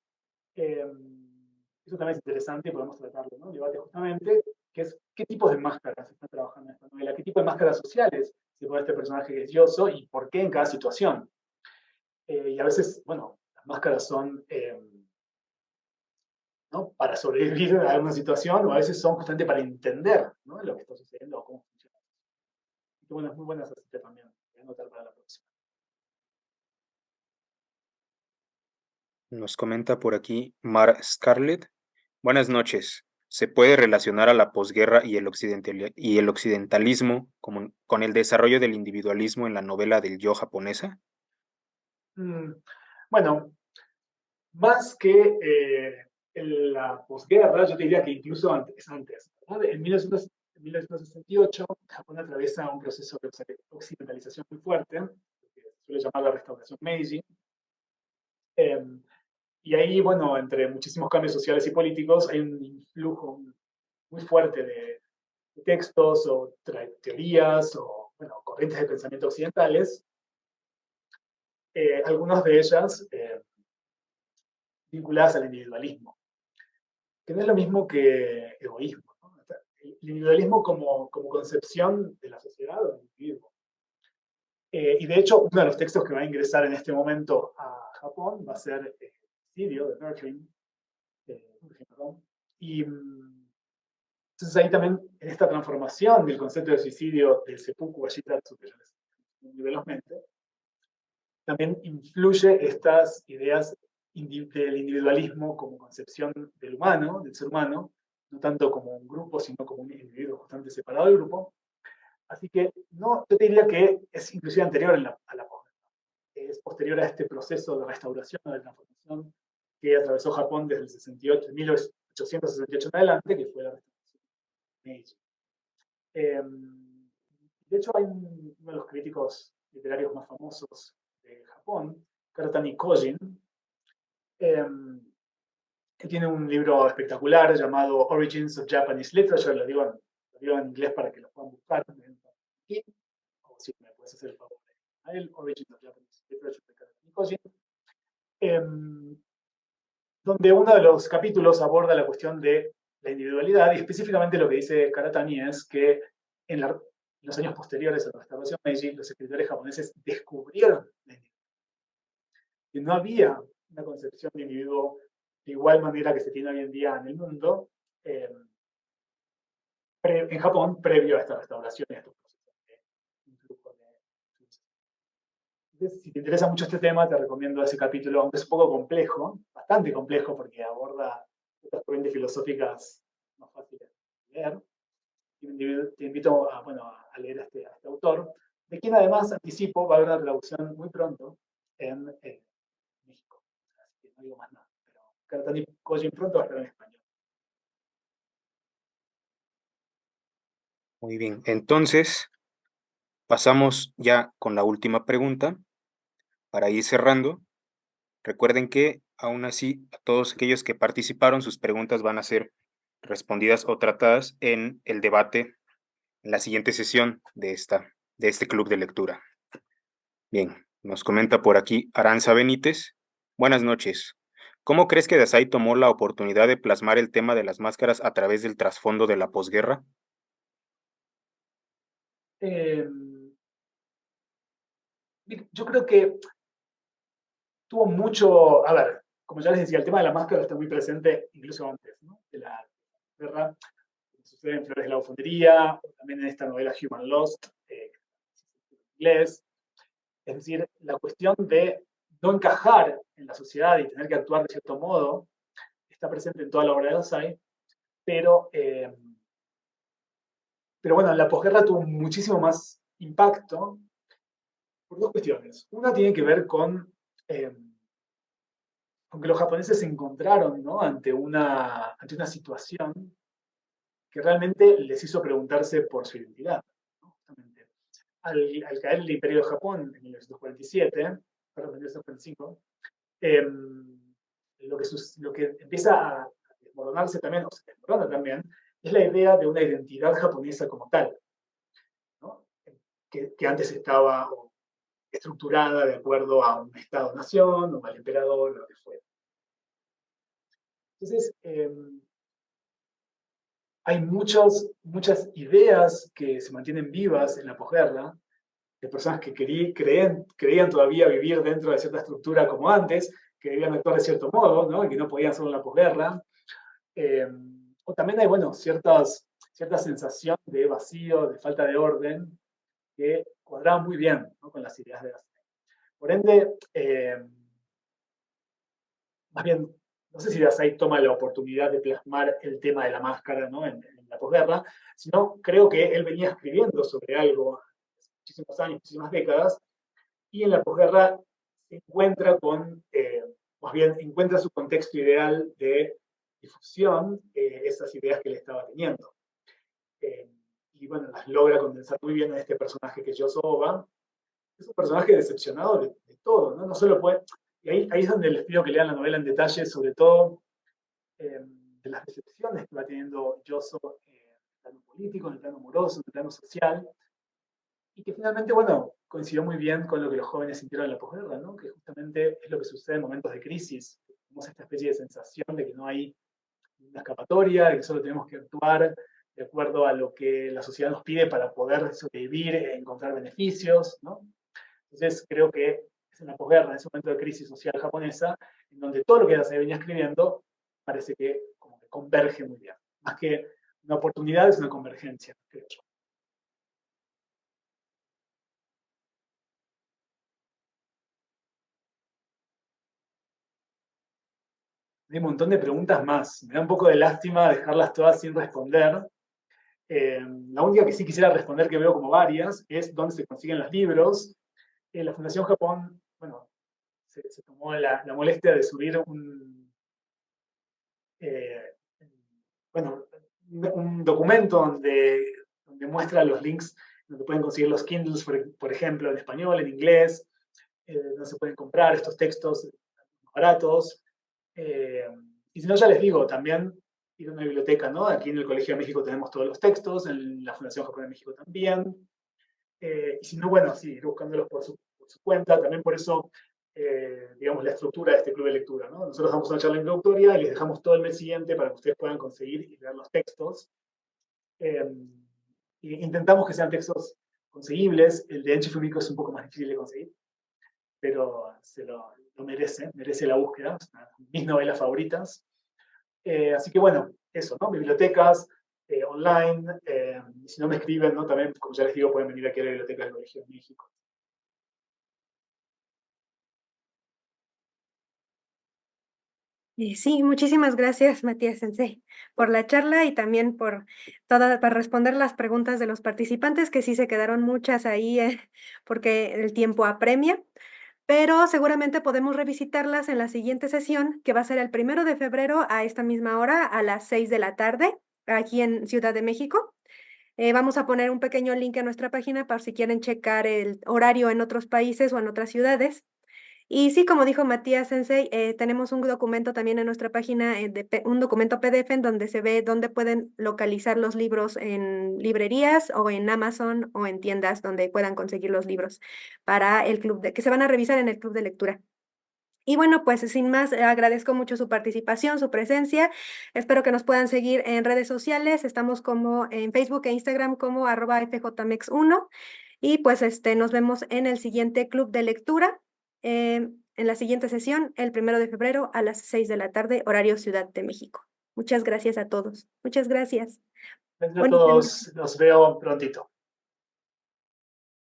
eso también es interesante y podemos tratarlo, ¿no? El debate justamente, que es qué tipos de máscaras se están trabajando en esta novela, qué tipo de máscaras sociales se pone este personaje que es Yoso y por qué en cada situación. Y a veces, bueno, las máscaras son ¿no? para sobrevivir a alguna situación o a veces son justamente para entender, ¿no? lo que está sucediendo o cómo funciona. Y bueno, es muy buena esa cita también. Voy a anotar para la próxima. Nos comenta por aquí Mar Scarlett. Buenas noches. ¿Se puede relacionar a la posguerra y y el occidentalismo con el desarrollo del individualismo en la novela del yo japonesa? Mm, bueno, más que en la posguerra, yo te diría que incluso antes. ¿Verdad? En 1968, Japón atraviesa un proceso de occidentalización muy fuerte, que se suele llamar la restauración Meiji. Eh, y ahí, bueno, entre muchísimos cambios sociales y políticos, hay un influjo muy fuerte de textos o teorías o bueno, corrientes de pensamiento occidentales, algunas de ellas vinculadas al individualismo, que no es lo mismo que egoísmo. ¿No? El individualismo como concepción de la sociedad o del individuo. Y de hecho, uno de los textos que va a ingresar en este momento a Japón va a ser el suicidio de Durkheim. Y entonces ahí también, en esta transformación del concepto de suicidio del seppuku Ashitatsu, que ya les individualmente, también influye estas ideas del individualismo como concepción del humano, del ser humano, no tanto como un grupo, sino como un individuo bastante separado del grupo. Así que no, yo te diría que es inclusive anterior a la posguerra. Es posterior a este proceso de restauración o de transformación que atravesó Japón desde el 68, 1868 en adelante, que fue la restauración Meiji. De hecho, hay uno de los críticos literarios más famosos de Japón, Karatani Kojin, que tiene un libro espectacular llamado Origins of Japanese Literature, lo digo en inglés para que lo puedan buscar aquí, o si me puedes hacer el favor de él, Origins of Japanese Literature de Karatani Kojin, donde uno de los capítulos aborda la cuestión de la individualidad y específicamente lo que dice Karatani es que en los años posteriores a la restauración Meiji, los escritores japoneses descubrieron la individualidad. Que no había una concepción de individuo de igual manera que se tiene hoy en día en el mundo, en Japón, previo a esta restauración y a estos procesos de influjo de. Entonces, si te interesa mucho este tema, te recomiendo ese capítulo, aunque es un poco complejo, bastante complejo, porque aborda estas corrientes filosóficas más fáciles de leer. Te invito a, bueno, a leer a este autor, de quien además anticipo va a haber una traducción muy pronto en México. Así que no digo más nada. Pero Karatani Kojin pronto va a estar en español. Muy bien, entonces pasamos ya con la última pregunta para ir cerrando. Recuerden que aún así, a todos aquellos que participaron, sus preguntas van a ser respondidas o tratadas en el debate en la siguiente sesión de este club de lectura. Bien, nos comenta por aquí Aranza Benítez. Buenas noches. ¿Cómo crees que Dazai tomó la oportunidad de plasmar el tema de las máscaras a través del trasfondo de la posguerra? Eh, yo creo que tuvo mucho, a ver, como ya les decía, el tema de la máscara está muy presente incluso antes, ¿no? De la guerra, sucede en Flores de la Bufonería, también en esta novela Human Lost, en inglés. Es decir, la cuestión de no encajar en la sociedad y tener que actuar de cierto modo está presente en toda la obra de Dazai, pero, pero bueno, la posguerra tuvo muchísimo más impacto por dos cuestiones. Una tiene que ver con que los japoneses se encontraron, ¿no? ante una situación que realmente les hizo preguntarse por su identidad. ¿No? Justamente. Al caer el Imperio de Japón en 1947, perdón, 1945, lo que empieza a desmoronarse también, o se desmorona también, es la idea de una identidad japonesa como tal, ¿no? que antes estaba estructurada de acuerdo a un Estado-nación o al emperador, o lo que fuera. Entonces, hay muchas ideas que se mantienen vivas en la posguerra, de personas que creían todavía vivir dentro de cierta estructura como antes, que debían actuar de cierto modo, ¿no? Y que no podían hacerlo en la posguerra. O también hay, bueno, cierta sensación de vacío, de falta de orden, que cuadraba muy bien, ¿no?, con las ideas de Gasset. Por ende, más bien, no sé si Dasein toma la oportunidad de plasmar el tema de la máscara, ¿no?, en la posguerra, sino creo que él venía escribiendo sobre algo hace muchísimos años, muchísimas décadas, y en la posguerra se encuentra más bien encuentra su contexto ideal de difusión, esas ideas que él estaba teniendo. Y bueno, las logra condensar muy bien en este personaje que es Yosoba. Es un personaje decepcionado de todo, ¿no? No solo puede. Y ahí es donde les pido que lean la novela en detalle, sobre todo de las decepciones que va teniendo Yoso en el plano político, en el plano amoroso, en el plano social, y que finalmente, bueno, coincidió muy bien con lo que los jóvenes sintieron en la posguerra, ¿no? Que justamente es lo que sucede en momentos de crisis. Tenemos esta especie de sensación de que no hay una escapatoria, de que solo tenemos que actuar de acuerdo a lo que la sociedad nos pide para poder sobrevivir e encontrar beneficios, ¿no? Entonces creo que es en la posguerra, en ese momento de crisis social japonesa, en donde todo lo que se venía escribiendo parece que como que converge muy bien. Más que una oportunidad, es una convergencia, creo yo. Hay un montón de preguntas más. Me da un poco de lástima dejarlas todas sin responder. La única que sí quisiera responder, que veo como varias, es dónde se consiguen los libros. La Fundación Japón, bueno, se tomó la molestia de subir un documento donde muestra los links donde pueden conseguir los Kindles, por ejemplo, en español, en inglés, donde se pueden comprar estos textos baratos. Y si no, ya les digo, también ir a una biblioteca, ¿no? Aquí en el Colegio de México tenemos todos los textos, en la Fundación Japón de México también. Y si no, bueno, sí, ir buscándolos por su cuenta. También por eso, digamos, la estructura de este club de lectura, ¿no? Nosotros damos una charla introductoria y les dejamos todo el mes siguiente para que ustedes puedan conseguir y leer los textos. Y intentamos que sean textos conseguibles. El de Enchi Fumiko es un poco más difícil de conseguir, pero se lo merece la búsqueda. Es una de mis novelas favoritas. Así que bueno, eso, ¿no? Bibliotecas, online, si no me escriben, ¿no? También, como ya les digo, pueden venir aquí a la Biblioteca del Colegio de México. Sí, muchísimas gracias, Matías Sensei, por la charla y también para responder las preguntas de los participantes, que sí se quedaron muchas ahí, porque el tiempo apremia, pero seguramente podemos revisitarlas en la siguiente sesión, que va a ser el 1 de febrero a esta misma hora, a las 6 de la tarde, aquí en Ciudad de México. Vamos a poner un pequeño link en nuestra página para si quieren checar el horario en otros países o en otras ciudades. Y sí, como dijo Matías Sensei, tenemos un documento también en nuestra página, un documento PDF en donde se ve dónde pueden localizar los libros en librerías o en Amazon o en tiendas donde puedan conseguir los libros para el que se van a revisar en el club de lectura. Y bueno, pues sin más, agradezco mucho su participación, su presencia. Espero que nos puedan seguir en redes sociales. Estamos como en Facebook e Instagram como @fjmex1. Y pues nos vemos en el siguiente club de lectura, en la siguiente sesión, el 1 de febrero a las 6 de la tarde, horario Ciudad de México. Muchas gracias a todos. Muchas gracias. Gracias a Bonita noche. todos. Los veo prontito.